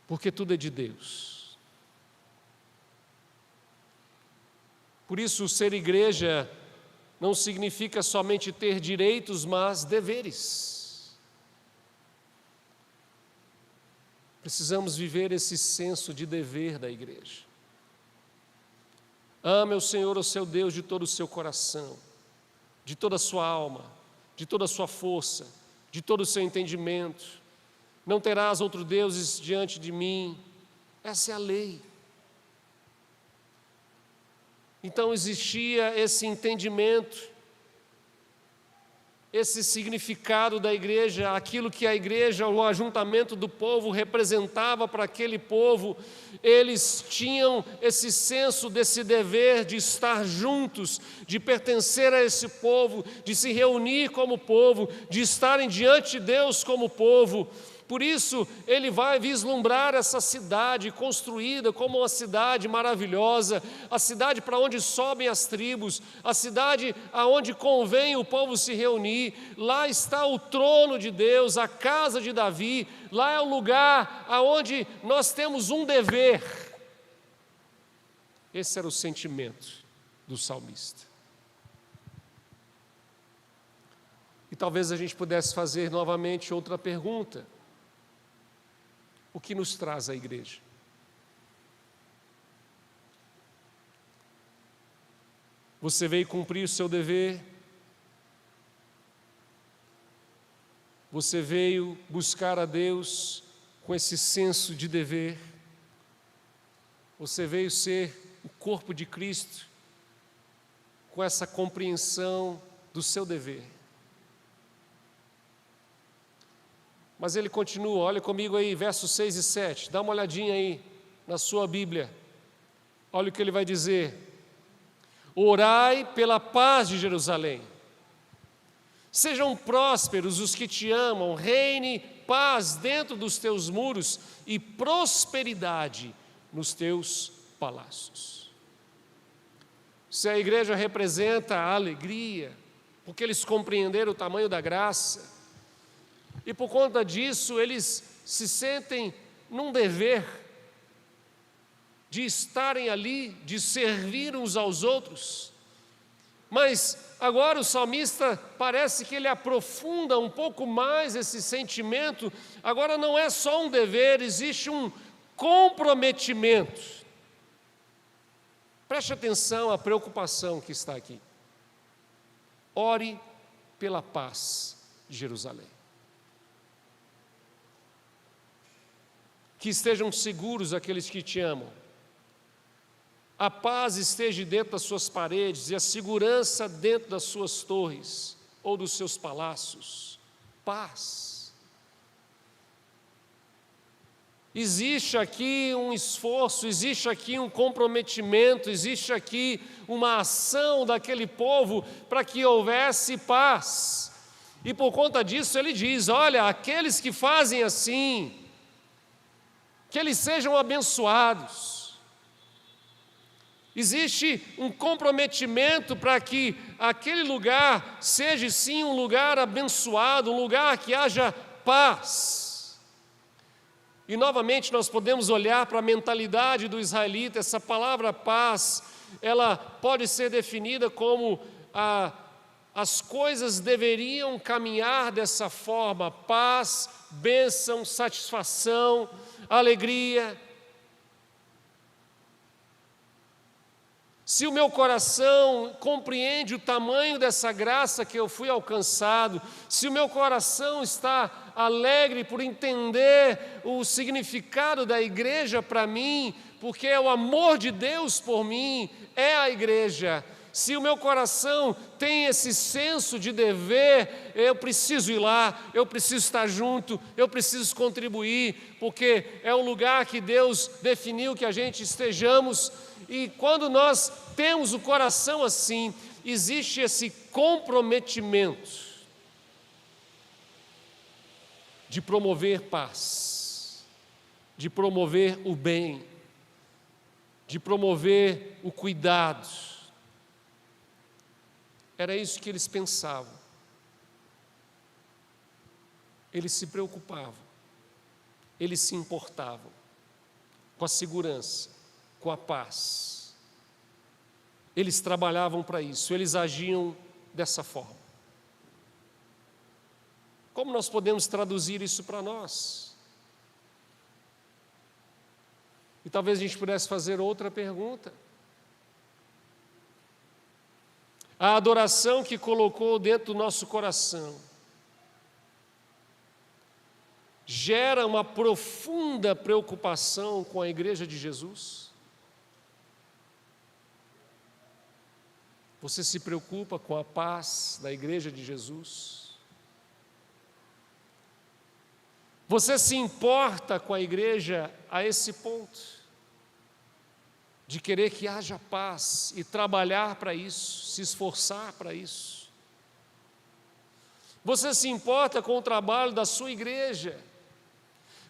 porque tudo é de Deus. Por isso, ser igreja não significa somente ter direitos, mas deveres. Precisamos viver esse senso de dever da igreja. Ame o Senhor, o seu Deus, de todo o seu coração, de toda a sua alma, de toda a sua força, de todo o seu entendimento. Não terás outros deuses diante de mim. Essa é a lei. Então existia esse entendimento, esse significado da igreja, aquilo que a igreja, o ajuntamento do povo representava para aquele povo. Eles tinham esse senso desse dever de estar juntos, de pertencer a esse povo, de se reunir como povo, de estarem diante de Deus como povo. Por isso, ele vai vislumbrar essa cidade construída como uma cidade maravilhosa, a cidade para onde sobem as tribos, a cidade aonde convém o povo se reunir. Lá está o trono de Deus, a casa de Davi. Lá é o lugar aonde nós temos um dever. Esse era o sentimento do salmista. E talvez a gente pudesse fazer novamente outra pergunta. O que nos traz a igreja? Você veio cumprir o seu dever? Você veio buscar a Deus com esse senso de dever? Você veio ser o corpo de Cristo com essa compreensão do seu dever? Mas ele continua, olha comigo aí, versos 6 e 7, dá uma olhadinha aí na sua Bíblia. Olha o que ele vai dizer: orai pela paz de Jerusalém. Sejam prósperos os que te amam, reine paz dentro dos teus muros e prosperidade nos teus palácios. Se a igreja representa a alegria, porque eles compreenderam o tamanho da graça, e por conta disso eles se sentem num dever de estarem ali, de servir uns aos outros. Mas agora o salmista parece que ele aprofunda um pouco mais esse sentimento. Agora não é só um dever, existe um comprometimento. Preste atenção à preocupação que está aqui. Ore pela paz de Jerusalém. Que estejam seguros aqueles que te amam. A paz esteja dentro das suas paredes e a segurança dentro das suas torres ou dos seus palácios. Paz. Existe aqui um esforço, existe aqui um comprometimento, existe aqui uma ação daquele povo para que houvesse paz. E por conta disso ele diz: olha, aqueles que fazem assim, que eles sejam abençoados. Existe um comprometimento para que aquele lugar seja sim um lugar abençoado, um lugar que haja paz. E novamente nós podemos olhar para a mentalidade do israelita. Essa palavra paz, ela pode ser definida como as coisas deveriam caminhar dessa forma: paz, bênção, satisfação, alegria. Se o meu coração compreende o tamanho dessa graça que eu fui alcançado, se o meu coração está alegre por entender o significado da igreja para mim, porque é o amor de Deus por mim, é a igreja. Se o meu coração tem esse senso de dever, eu preciso ir lá, eu preciso estar junto, eu preciso contribuir, porque é o lugar que Deus definiu que a gente estejamos. E quando nós temos o coração assim, existe esse comprometimento de promover paz, de promover o bem, de promover o cuidado. Era isso que eles pensavam. Eles se preocupavam, eles se importavam com a segurança, com a paz. Eles trabalhavam para isso, eles agiam dessa forma. Como nós podemos traduzir isso para nós? E talvez a gente pudesse fazer outra pergunta. a adoração que colocou dentro do nosso coração, gera uma profunda preocupação com a igreja de Jesus? Você se preocupa com a paz da igreja de Jesus? Você se importa com a igreja a esse ponto, de querer que haja paz e trabalhar para isso, se esforçar para isso? Você se importa com o trabalho da sua igreja?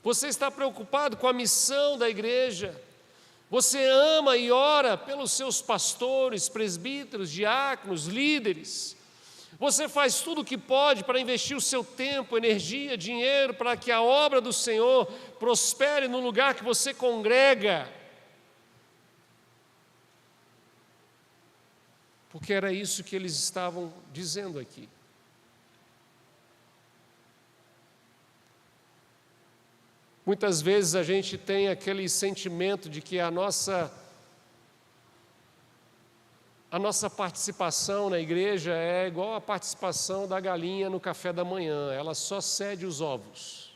Você está preocupado com a missão da igreja? Você ama e ora pelos seus pastores, presbíteros, diáconos, líderes? Você faz tudo o que pode para investir o seu tempo, energia, dinheiro, para que a obra do Senhor prospere no lugar que você congrega? Porque era isso que eles estavam dizendo aqui. Muitas vezes a gente tem aquele sentimento de que a nossa participação na igreja é igual a participação da galinha no café da manhã, ela só cede os ovos.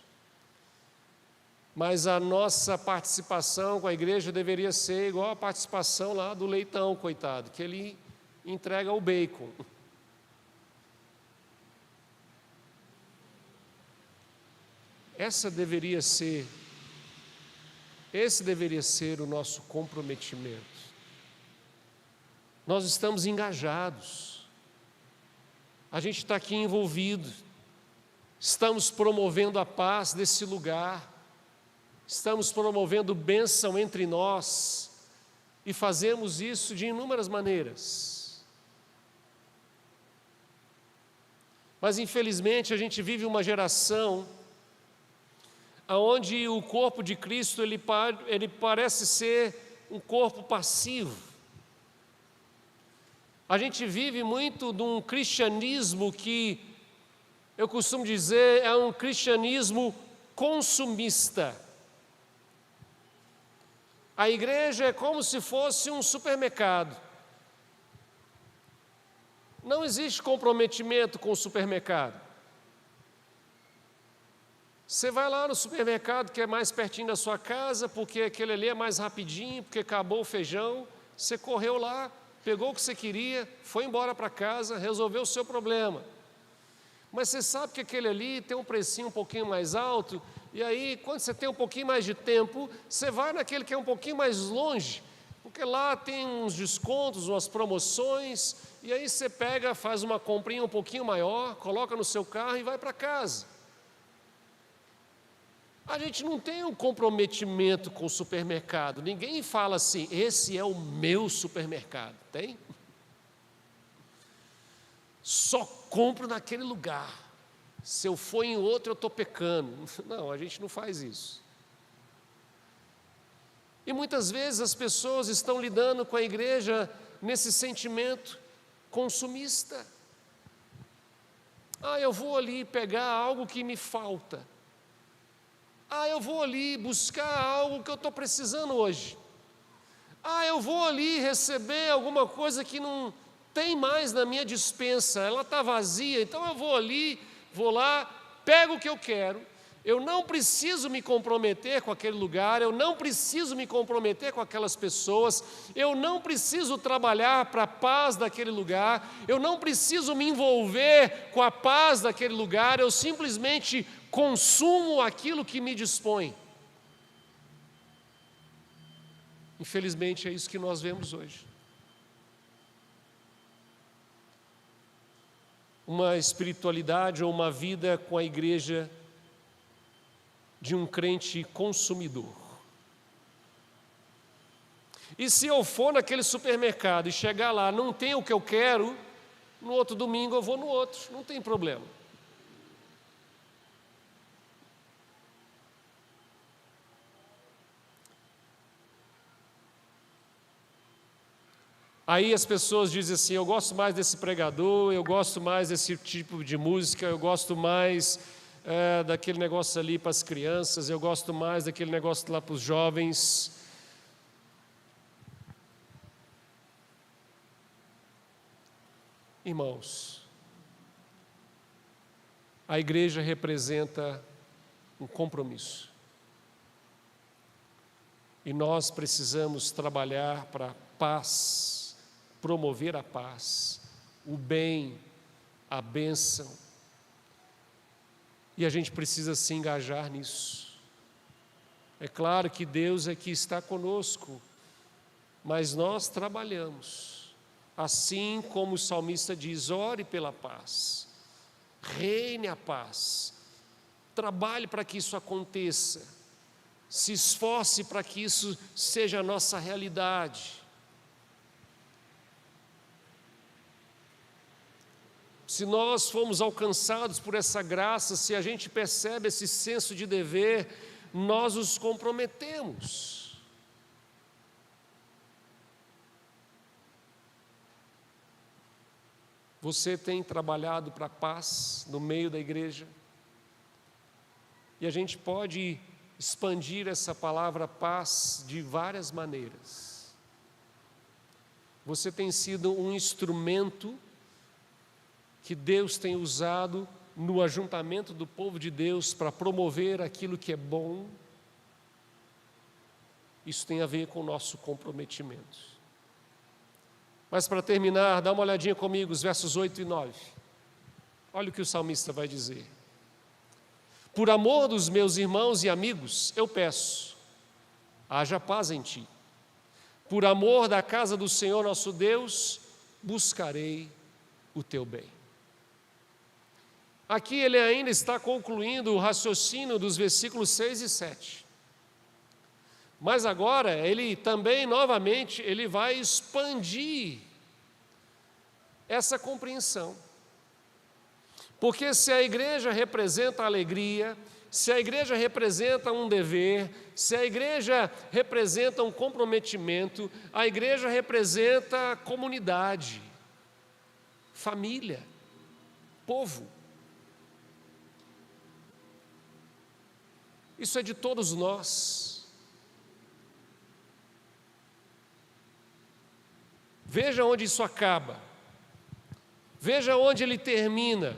Mas a nossa participação com a igreja deveria ser igual a participação lá do leitão, coitado, que ele entrega o bacon. Esse deveria ser o nosso comprometimento. Nós estamos engajados, a gente está aqui envolvido, estamos promovendo a paz desse lugar, estamos promovendo bênção entre nós, e fazemos isso de inúmeras maneiras. Mas infelizmente a gente vive uma geração onde o corpo de Cristo ele parece ser um corpo passivo. A gente vive muito de um cristianismo que eu costumo dizer é um cristianismo consumista. A igreja é como se fosse um supermercado. Não existe comprometimento com o supermercado. Você vai lá no supermercado que é mais pertinho da sua casa, porque aquele ali é mais rapidinho, porque acabou o feijão, você correu lá, pegou o que você queria, foi embora para casa, resolveu o seu problema. Mas você sabe que aquele ali tem um precinho um pouquinho mais alto, e aí quando você tem um pouquinho mais de tempo, você vai naquele que é um pouquinho mais longe, porque lá tem uns descontos, umas promoções, e aí você pega, faz uma comprinha um pouquinho maior, coloca no seu carro e vai para casa. A gente não tem um comprometimento com o supermercado. Ninguém fala assim, esse é o meu supermercado. Tem? Só compro naquele lugar. Se eu for em outro, eu estou pecando. Não, a gente não faz isso. E muitas vezes as pessoas estão lidando com a igreja nesse sentimento consumista. Eu vou ali pegar algo que me falta. Eu vou ali buscar algo que eu estou precisando hoje. Eu vou ali receber alguma coisa que não tem mais na minha despensa, ela está vazia, então eu vou ali, vou lá, pego o que eu quero. Eu não preciso me comprometer com aquele lugar, eu não preciso me comprometer com aquelas pessoas, eu não preciso trabalhar para a paz daquele lugar, eu não preciso me envolver com a paz daquele lugar, eu simplesmente consumo aquilo que me dispõe. Infelizmente é isso que nós vemos hoje. Uma espiritualidade ou uma vida com a igreja de um crente consumidor. E se eu for naquele supermercado e chegar lá, não tem o que eu quero, no outro domingo eu vou no outro, não tem problema. Aí as pessoas dizem assim, eu gosto mais desse pregador, eu gosto mais desse tipo de música, eu gosto mais daquele negócio ali para as crianças, eu gosto mais daquele negócio lá para os jovens. Irmãos, a igreja representa um compromisso. E nós precisamos trabalhar para a paz, promover a paz, o bem, a bênção. E a gente precisa se engajar nisso. É claro que Deus é que está conosco, mas nós trabalhamos. Assim como o salmista diz, ore pela paz, reine a paz, trabalhe para que isso aconteça, se esforce para que isso seja a nossa realidade. Se nós fomos alcançados por essa graça, se a gente percebe esse senso de dever, nós nos comprometemos. Você tem trabalhado para a paz no meio da igreja? E a gente pode expandir essa palavra paz de várias maneiras. Você tem sido um instrumento que Deus tem usado no ajuntamento do povo de Deus para promover aquilo que é bom. Isso tem a ver com o nosso comprometimento. Mas para terminar, dá uma olhadinha comigo, os versos 8 e 9. Olha o que o salmista vai dizer. Por amor dos meus irmãos e amigos, eu peço, haja paz em ti. Por amor da casa do Senhor nosso Deus, buscarei o teu bem. Aqui ele ainda está concluindo o raciocínio dos versículos 6 e 7. Mas agora ele também, novamente, ele vai expandir essa compreensão. Porque se a igreja representa a alegria, se a igreja representa um dever, se a igreja representa um comprometimento, a igreja representa comunidade, família, povo. Isso é de todos nós. Veja onde isso acaba. Veja onde ele termina.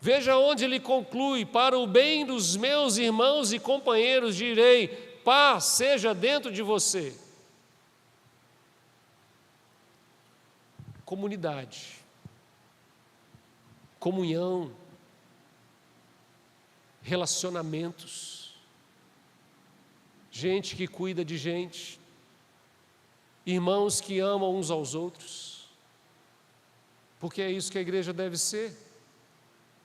Veja onde ele conclui. Para o bem dos meus irmãos e companheiros direi, paz seja dentro de você. Comunidade. Comunhão. Relacionamentos. Gente que cuida de gente, irmãos que amam uns aos outros, porque é isso que a igreja deve ser,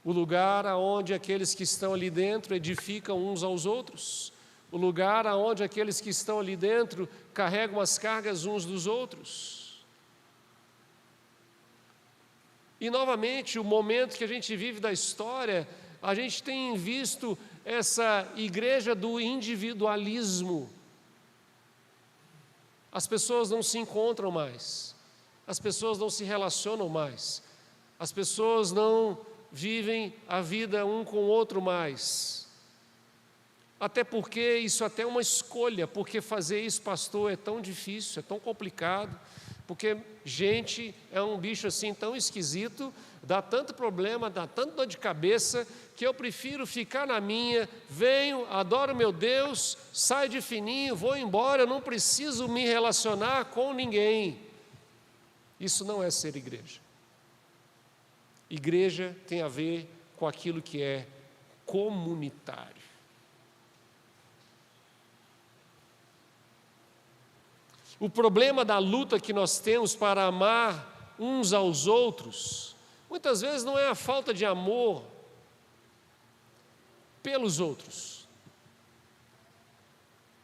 o lugar onde aqueles que estão ali dentro edificam uns aos outros, o lugar onde aqueles que estão ali dentro carregam as cargas uns dos outros. E novamente, o momento que a gente vive da história, a gente tem visto essa igreja do individualismo. As pessoas não se encontram mais, as pessoas não se relacionam mais, as pessoas não vivem a vida um com o outro mais. Até porque isso até é uma escolha, porque fazer isso, pastor, é tão difícil, é tão complicado, porque gente é um bicho assim tão esquisito, dá tanto problema, dá tanto dor de cabeça, que eu prefiro ficar na minha, venho, adoro meu Deus, saio de fininho, vou embora, eu não preciso me relacionar com ninguém. Isso não é ser igreja. Igreja tem a ver com aquilo que é comunitário. O problema da luta que nós temos para amar uns aos outros, muitas vezes não é a falta de amor pelos outros,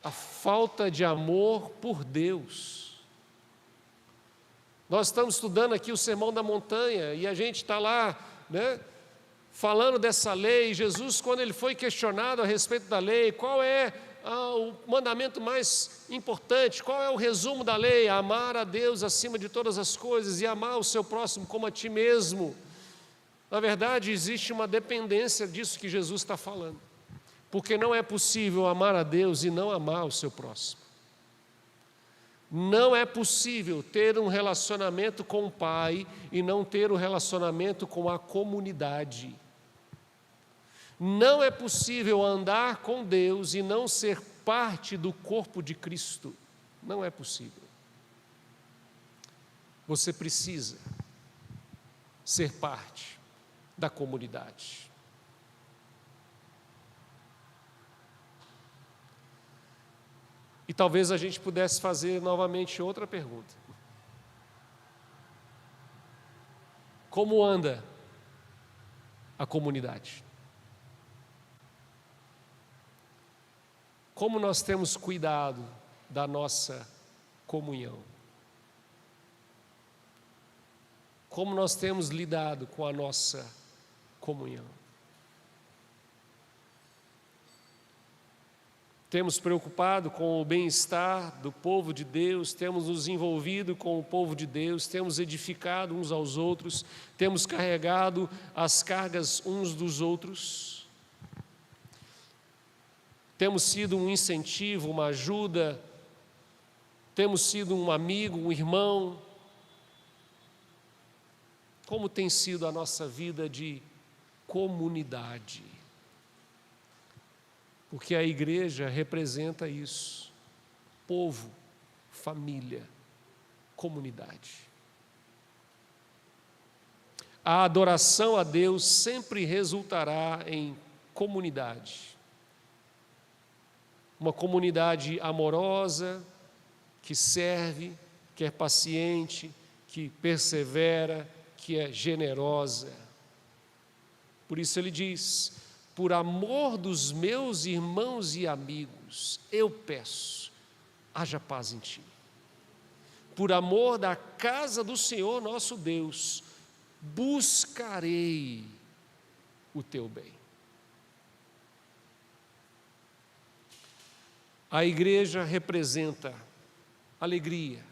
a falta de amor por Deus. Nós estamos estudando aqui o Sermão da Montanha e a gente está lá, falando dessa lei. Jesus, quando ele foi questionado a respeito da lei, qual é o mandamento mais importante, qual é o resumo da lei? Amar a Deus acima de todas as coisas e amar o seu próximo como a ti mesmo. Na verdade, existe uma dependência disso que Jesus está falando, porque não é possível amar a Deus e não amar o seu próximo. Não é possível ter um relacionamento com o Pai e não ter um relacionamento com a comunidade. Não é possível andar com Deus e não ser parte do corpo de Cristo. Não é possível. Você precisa ser parte da comunidade. E talvez a gente pudesse fazer novamente outra pergunta. Como anda a comunidade? Como nós temos cuidado da nossa comunhão? Como nós temos lidado com a nossa comunhão? Temos preocupado com o bem-estar do povo de Deus, temos nos envolvido com o povo de Deus, temos edificado uns aos outros, temos carregado as cargas uns dos outros. Temos sido um incentivo, uma ajuda, temos sido um amigo, um irmão. Como tem sido a nossa vida de comunidade? Porque a igreja representa isso: povo, família, comunidade. A adoração a Deus sempre resultará em comunidade. Uma comunidade amorosa, que serve, que é paciente, que persevera, que é generosa. Por isso ele diz: por amor dos meus irmãos e amigos, eu peço, haja paz em ti. Por amor da casa do Senhor nosso Deus, buscarei o teu bem. A igreja representa alegria,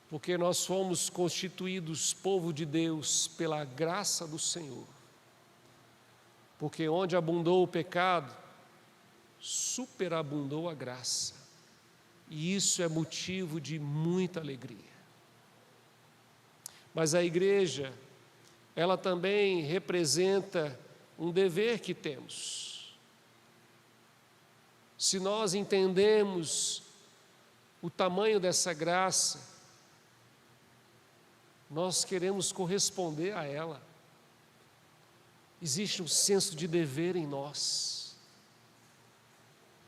porque nós fomos constituídos povo de Deus pela graça do Senhor. Porque onde abundou o pecado, superabundou a graça. E isso é motivo de muita alegria. Mas a igreja, ela também representa um dever que temos. Se nós entendemos o tamanho dessa graça, nós queremos corresponder a ela. Existe um senso de dever em nós.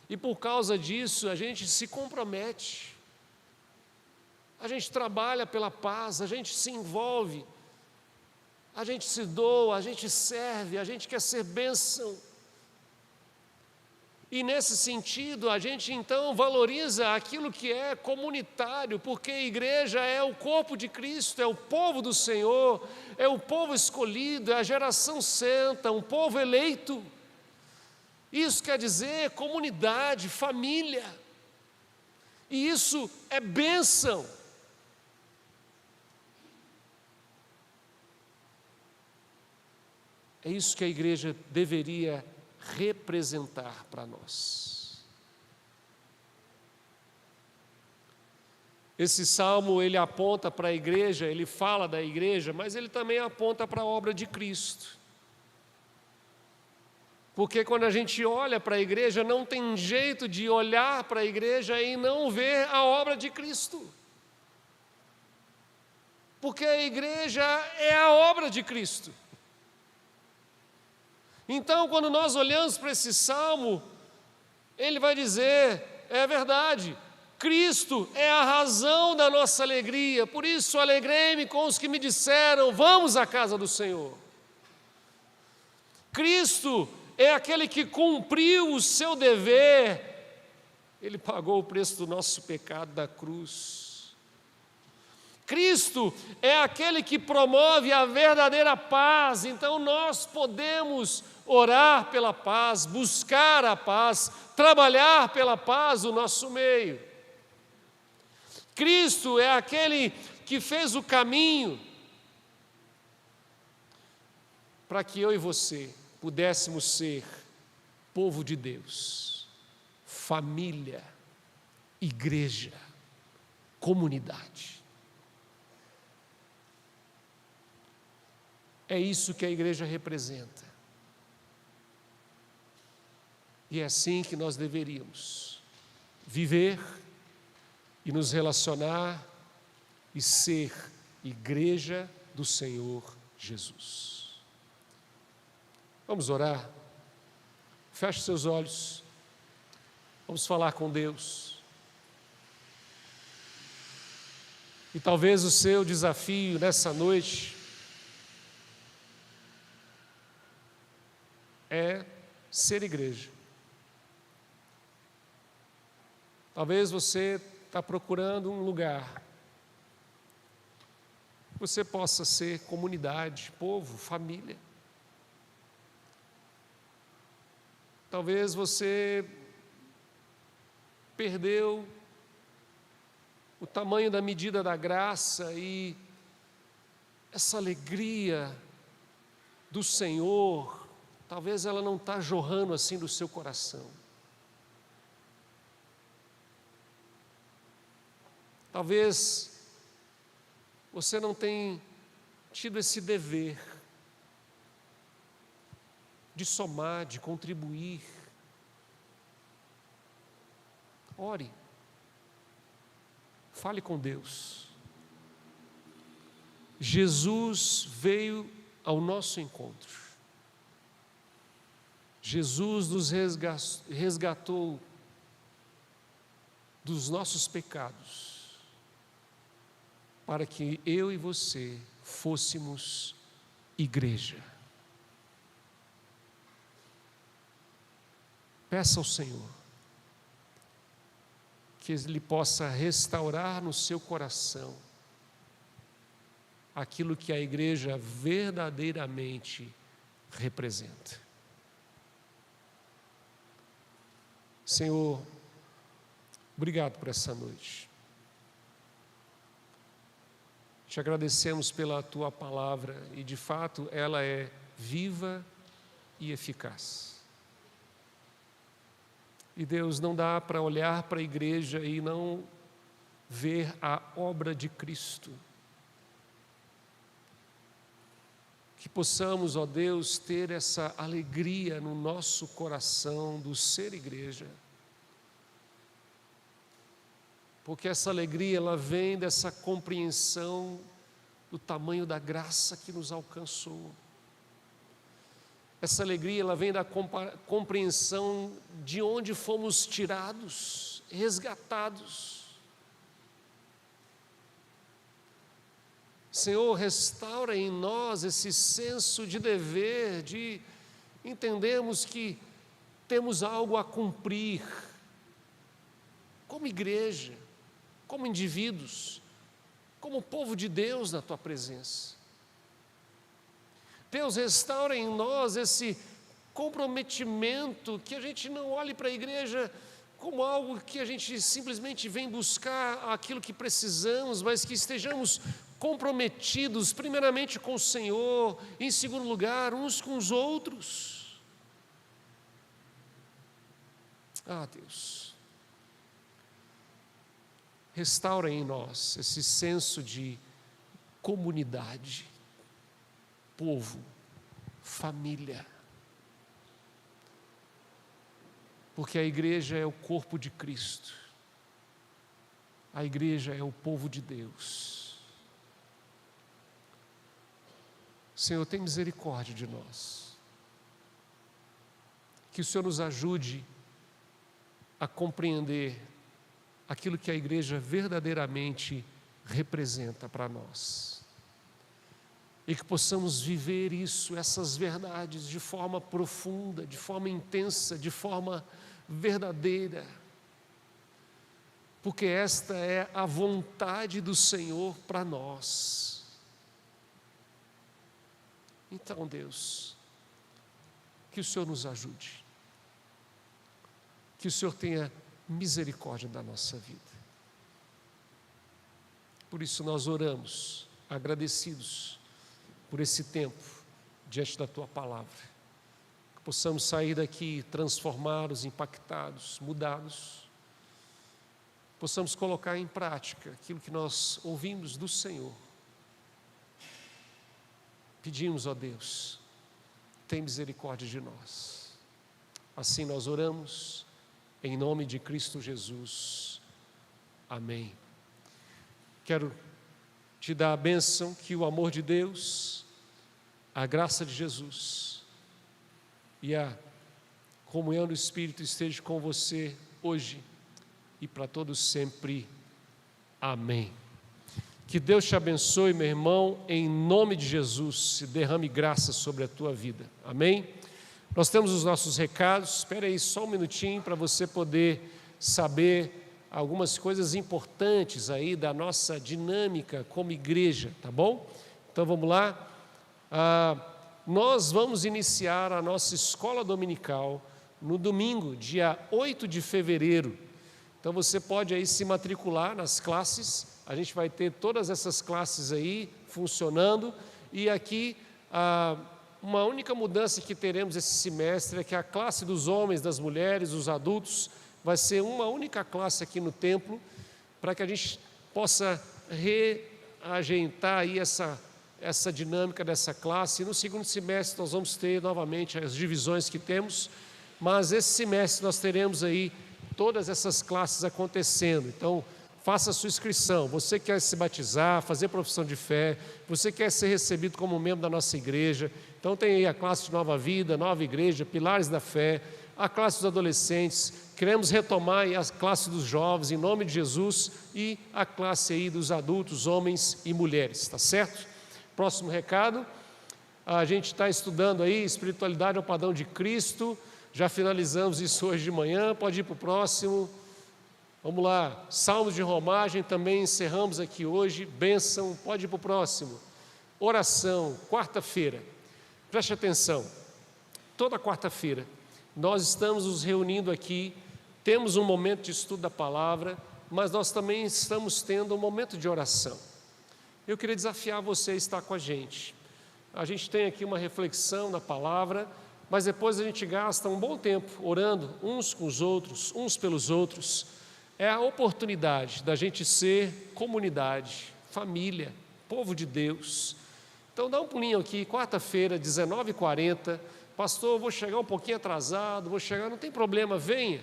E por causa disso, a gente se compromete. A gente trabalha pela paz, a gente se envolve, a gente se doa, a gente serve, a gente quer ser bênção. E nesse sentido, a gente então valoriza aquilo que é comunitário, porque a igreja é o corpo de Cristo, é o povo do Senhor, é o povo escolhido, é a geração santa, um povo eleito. Isso quer dizer comunidade, família. E isso é bênção. É isso que a igreja deveria representar para nós. Esse salmo, ele aponta para a igreja, ele fala da igreja, mas ele também aponta para a obra de Cristo. Porque quando a gente olha para a igreja, não tem jeito de olhar para a igreja e não ver a obra de Cristo. Porque a igreja é a obra de Cristo. Então, quando nós olhamos para esse salmo, ele vai dizer: é verdade, Cristo é a razão da nossa alegria, por isso alegrei-me com os que me disseram, vamos à casa do Senhor. Cristo é aquele que cumpriu o seu dever, ele pagou o preço do nosso pecado da cruz. Cristo é aquele que promove a verdadeira paz, então nós podemos orar pela paz, buscar a paz, trabalhar pela paz no nosso meio. Cristo é aquele que fez o caminho para que eu e você pudéssemos ser povo de Deus, família, igreja, comunidade. É isso que a igreja representa. E é assim que nós deveríamos viver e nos relacionar e ser igreja do Senhor Jesus. Vamos orar? Feche seus olhos. Vamos falar com Deus. E talvez o seu desafio nessa noite é ser igreja. Talvez você está procurando um lugar que você possa ser comunidade, povo, família. Talvez você perdeu o tamanho da medida da graça e essa alegria do Senhor, talvez ela não está jorrando assim do seu coração. Talvez você não tenha tido esse dever de somar, de contribuir. Ore. Fale com Deus. Jesus veio ao nosso encontro. Jesus nos resgatou dos nossos pecados, para que eu e você fôssemos igreja. Peça ao Senhor que Ele possa restaurar no seu coração aquilo que a igreja verdadeiramente representa. Senhor, obrigado por essa noite. Te agradecemos pela Tua palavra e, de fato, ela é viva e eficaz. E, Deus, não dá para olhar para a igreja e não ver a obra de Cristo. Que possamos, ó Deus, ter essa alegria no nosso coração do ser igreja. Porque essa alegria, ela vem dessa compreensão do tamanho da graça que nos alcançou. Essa alegria, ela vem da compreensão de onde fomos tirados, resgatados. Senhor, restaura em nós esse senso de dever, de entendermos que temos algo a cumprir, como igreja, como indivíduos, como povo de Deus na Tua presença. Deus, restaura em nós esse comprometimento, que a gente não olhe para a igreja como algo que a gente simplesmente vem buscar aquilo que precisamos, mas que estejamos comprometidos primeiramente com o Senhor, em segundo lugar, uns com os outros. Ah, Deus, restaura em nós esse senso de comunidade, povo, família. Porque a igreja é o corpo de Cristo. A igreja é o povo de Deus. Senhor, tem misericórdia de nós. Que o Senhor nos ajude a compreender aquilo que a igreja verdadeiramente representa para nós. E que possamos viver isso, essas verdades, de forma profunda, de forma intensa, de forma verdadeira. Porque esta é a vontade do Senhor para nós. Então, Deus, que o Senhor nos ajude. Que o Senhor tenha misericórdia da nossa vida. Por isso nós oramos, agradecidos por esse tempo diante da Tua palavra. Que possamos sair daqui transformados, impactados, mudados, possamos colocar em prática aquilo que nós ouvimos do Senhor. Pedimos, ó Deus, tem misericórdia de nós. Assim nós oramos, em nome de Cristo Jesus. Amém. Quero te dar a bênção que o amor de Deus, a graça de Jesus e a comunhão do Espírito esteja com você hoje e para todos sempre. Amém. Que Deus te abençoe, meu irmão, em nome de Jesus, e derrame graça sobre a tua vida. Amém? Nós temos os nossos recados. Espera aí só um minutinho para você poder saber algumas coisas importantes aí da nossa dinâmica como igreja, tá bom? Então vamos lá. Nós vamos iniciar a nossa escola dominical no domingo, dia 8 de fevereiro. Então você pode aí se matricular nas classes. A gente vai ter todas essas classes aí funcionando. E aqui, uma única mudança que teremos esse semestre é que a classe dos homens, das mulheres, dos adultos, vai ser uma única classe aqui no templo, para que a gente possa reagentar aí essa dinâmica dessa classe. E no segundo semestre nós vamos ter novamente as divisões que temos, mas esse semestre nós teremos aí todas essas classes acontecendo. Então, faça a sua inscrição. Você quer se batizar, fazer profissão de fé, você quer ser recebido como membro da nossa igreja, então tem aí a classe de Nova Vida, Nova Igreja, Pilares da Fé, a classe dos adolescentes, queremos retomar a classe dos jovens, em nome de Jesus, e a classe aí dos adultos, homens e mulheres, tá certo? Próximo recado, a gente está estudando aí espiritualidade ao padrão de Cristo, já finalizamos isso hoje de manhã, pode ir para o próximo. Vamos lá, Salmos de Romagem, também encerramos aqui hoje, bênção, pode ir para o próximo. Oração, quarta-feira, preste atenção, toda quarta-feira nós estamos nos reunindo aqui, temos um momento de estudo da palavra, mas nós também estamos tendo um momento de oração. Eu queria desafiar você a estar com a gente tem aqui uma reflexão na palavra, mas depois a gente gasta um bom tempo orando uns com os outros, uns pelos outros. É a oportunidade da gente ser comunidade, família, povo de Deus. Então dá um pulinho aqui, quarta-feira, 19h40, pastor, eu vou chegar um pouquinho atrasado, não tem problema, venha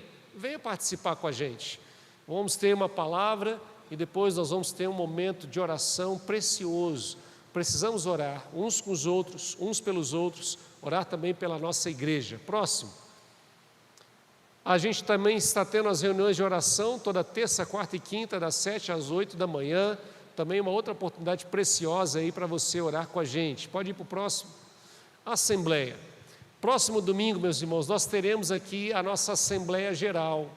participar com a gente. Vamos ter uma palavra e depois nós vamos ter um momento de oração precioso. Precisamos orar uns com os outros, uns pelos outros, orar também pela nossa igreja. Próximo. A gente também está tendo as reuniões de oração toda terça, quarta e quinta, das 7 às 8 da manhã. Também uma outra oportunidade preciosa aí para você orar com a gente. Pode ir para o próximo. Assembleia. Próximo domingo, meus irmãos, nós teremos aqui a nossa Assembleia Geral.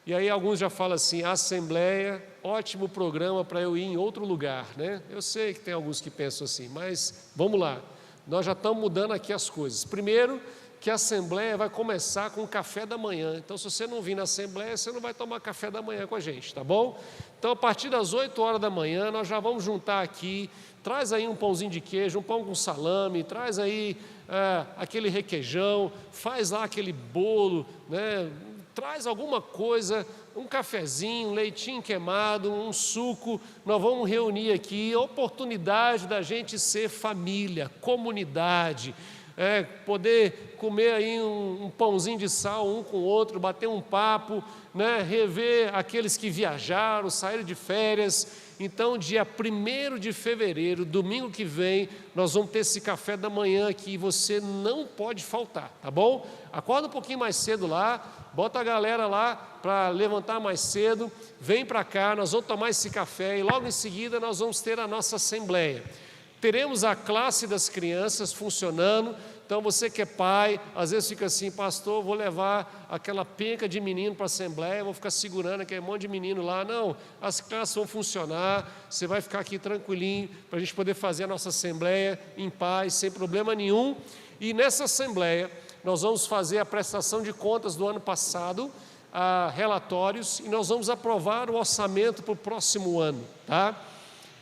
E aí alguns já falam assim, Assembleia, ótimo programa para eu ir em outro lugar, né? Eu sei que tem alguns que pensam assim, mas vamos lá. Nós já estamos mudando aqui as coisas. Primeiro, que a Assembleia vai começar com o café da manhã. Então, se você não vir na Assembleia, você não vai tomar café da manhã com a gente, tá bom? Então, a partir das 8 horas da manhã, nós já vamos juntar aqui, traz aí um pãozinho de queijo, um pão com salame, traz aí aquele requeijão, faz lá aquele bolo, né? Traz alguma coisa, um cafezinho, um leitinho queimado, um suco. Nós vamos reunir aqui, oportunidade da gente ser família, comunidade, poder comer aí um pãozinho de sal um com o outro, bater um papo, né? Rever aqueles que viajaram, saíram de férias. Então, dia 1º de fevereiro, domingo que vem, nós vamos ter esse café da manhã aqui, você não pode faltar, tá bom? Acorda um pouquinho mais cedo lá, bota a galera lá para levantar mais cedo, vem para cá, nós vamos tomar esse café e logo em seguida nós vamos ter a nossa assembleia. Teremos a classe das crianças funcionando. Então você que é pai, às vezes fica assim, pastor, vou levar aquela penca de menino para a assembleia, vou ficar segurando aquele monte de menino lá. Não, as classes vão funcionar, você vai ficar aqui tranquilinho, para a gente poder fazer a nossa assembleia em paz, sem problema nenhum. E nessa assembleia, nós vamos fazer a prestação de contas do ano passado, relatórios, e nós vamos aprovar o orçamento para o próximo ano, tá?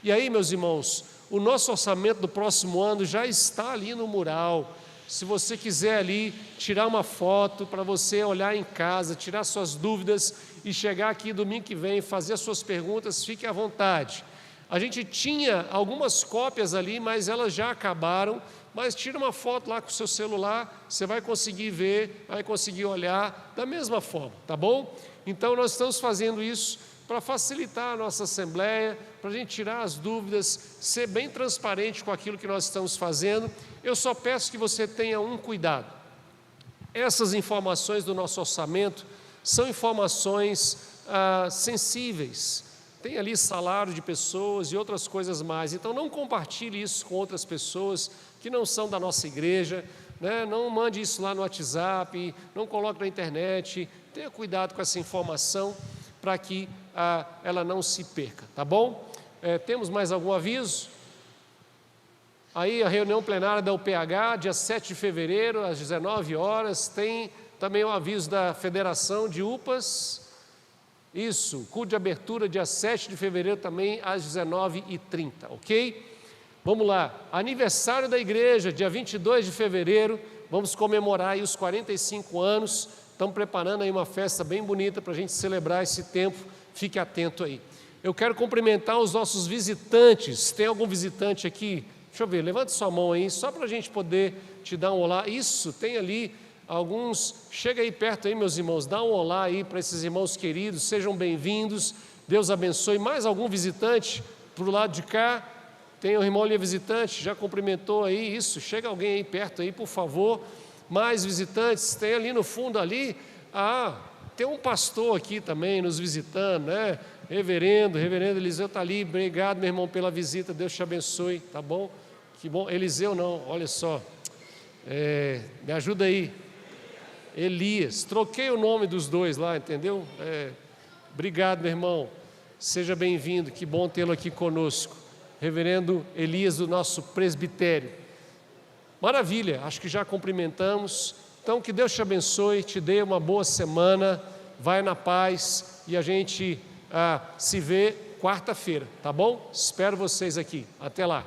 E aí, meus irmãos, o nosso orçamento do próximo ano já está ali no mural. Se você quiser ali tirar uma foto para você olhar em casa, tirar suas dúvidas e chegar aqui domingo que vem, fazer as suas perguntas, fique à vontade. A gente tinha algumas cópias ali, mas elas já acabaram, mas tira uma foto lá com o seu celular, você vai conseguir ver, vai conseguir olhar da mesma forma, tá bom? Então nós estamos fazendo isso para facilitar a nossa assembleia, para a gente tirar as dúvidas, ser bem transparente com aquilo que nós estamos fazendo. Eu só peço que você tenha um cuidado. Essas informações do nosso orçamento são informações sensíveis. Tem ali salário de pessoas e outras coisas mais. Então não compartilhe isso com outras pessoas que não são da nossa igreja, né? Não mande isso lá no WhatsApp, não coloque na internet. Tenha cuidado com essa informação para que ela não se perca, tá bom? Temos mais algum aviso? Aí a reunião plenária da UPH, dia 7 de fevereiro, às 19 horas, tem também o aviso da Federação de UPAs. Isso, culto de abertura dia 7 de fevereiro também às 19h30, ok? Vamos lá, aniversário da igreja, dia 22 de fevereiro, vamos comemorar aí os 45 anos, estamos preparando aí uma festa bem bonita para a gente celebrar esse tempo, fique atento aí. Eu quero cumprimentar os nossos visitantes, tem algum visitante aqui? Deixa eu ver, levante sua mão aí, só para a gente poder te dar um olá. Isso, tem ali alguns, chega aí perto aí, meus irmãos, dá um olá aí para esses irmãos queridos, sejam bem-vindos, Deus abençoe. Mais algum visitante para o lado de cá? Tem o irmão ali visitante, já cumprimentou aí, isso, chega alguém aí perto aí, por favor. Mais visitantes, tem ali no fundo ali, tem um pastor aqui também nos visitando, né? Reverendo Eliseu está ali, obrigado, meu irmão, pela visita, Deus te abençoe, tá bom? Que bom, Eliseu não, olha só, me ajuda aí, Elias, troquei o nome dos dois lá, entendeu? Obrigado, meu irmão, seja bem-vindo, que bom tê-lo aqui conosco, reverendo Elias do nosso presbitério. Maravilha, acho que já cumprimentamos, então que Deus te abençoe, te dê uma boa semana, vai na paz e a gente se vê quarta-feira, tá bom? Espero vocês aqui, até lá.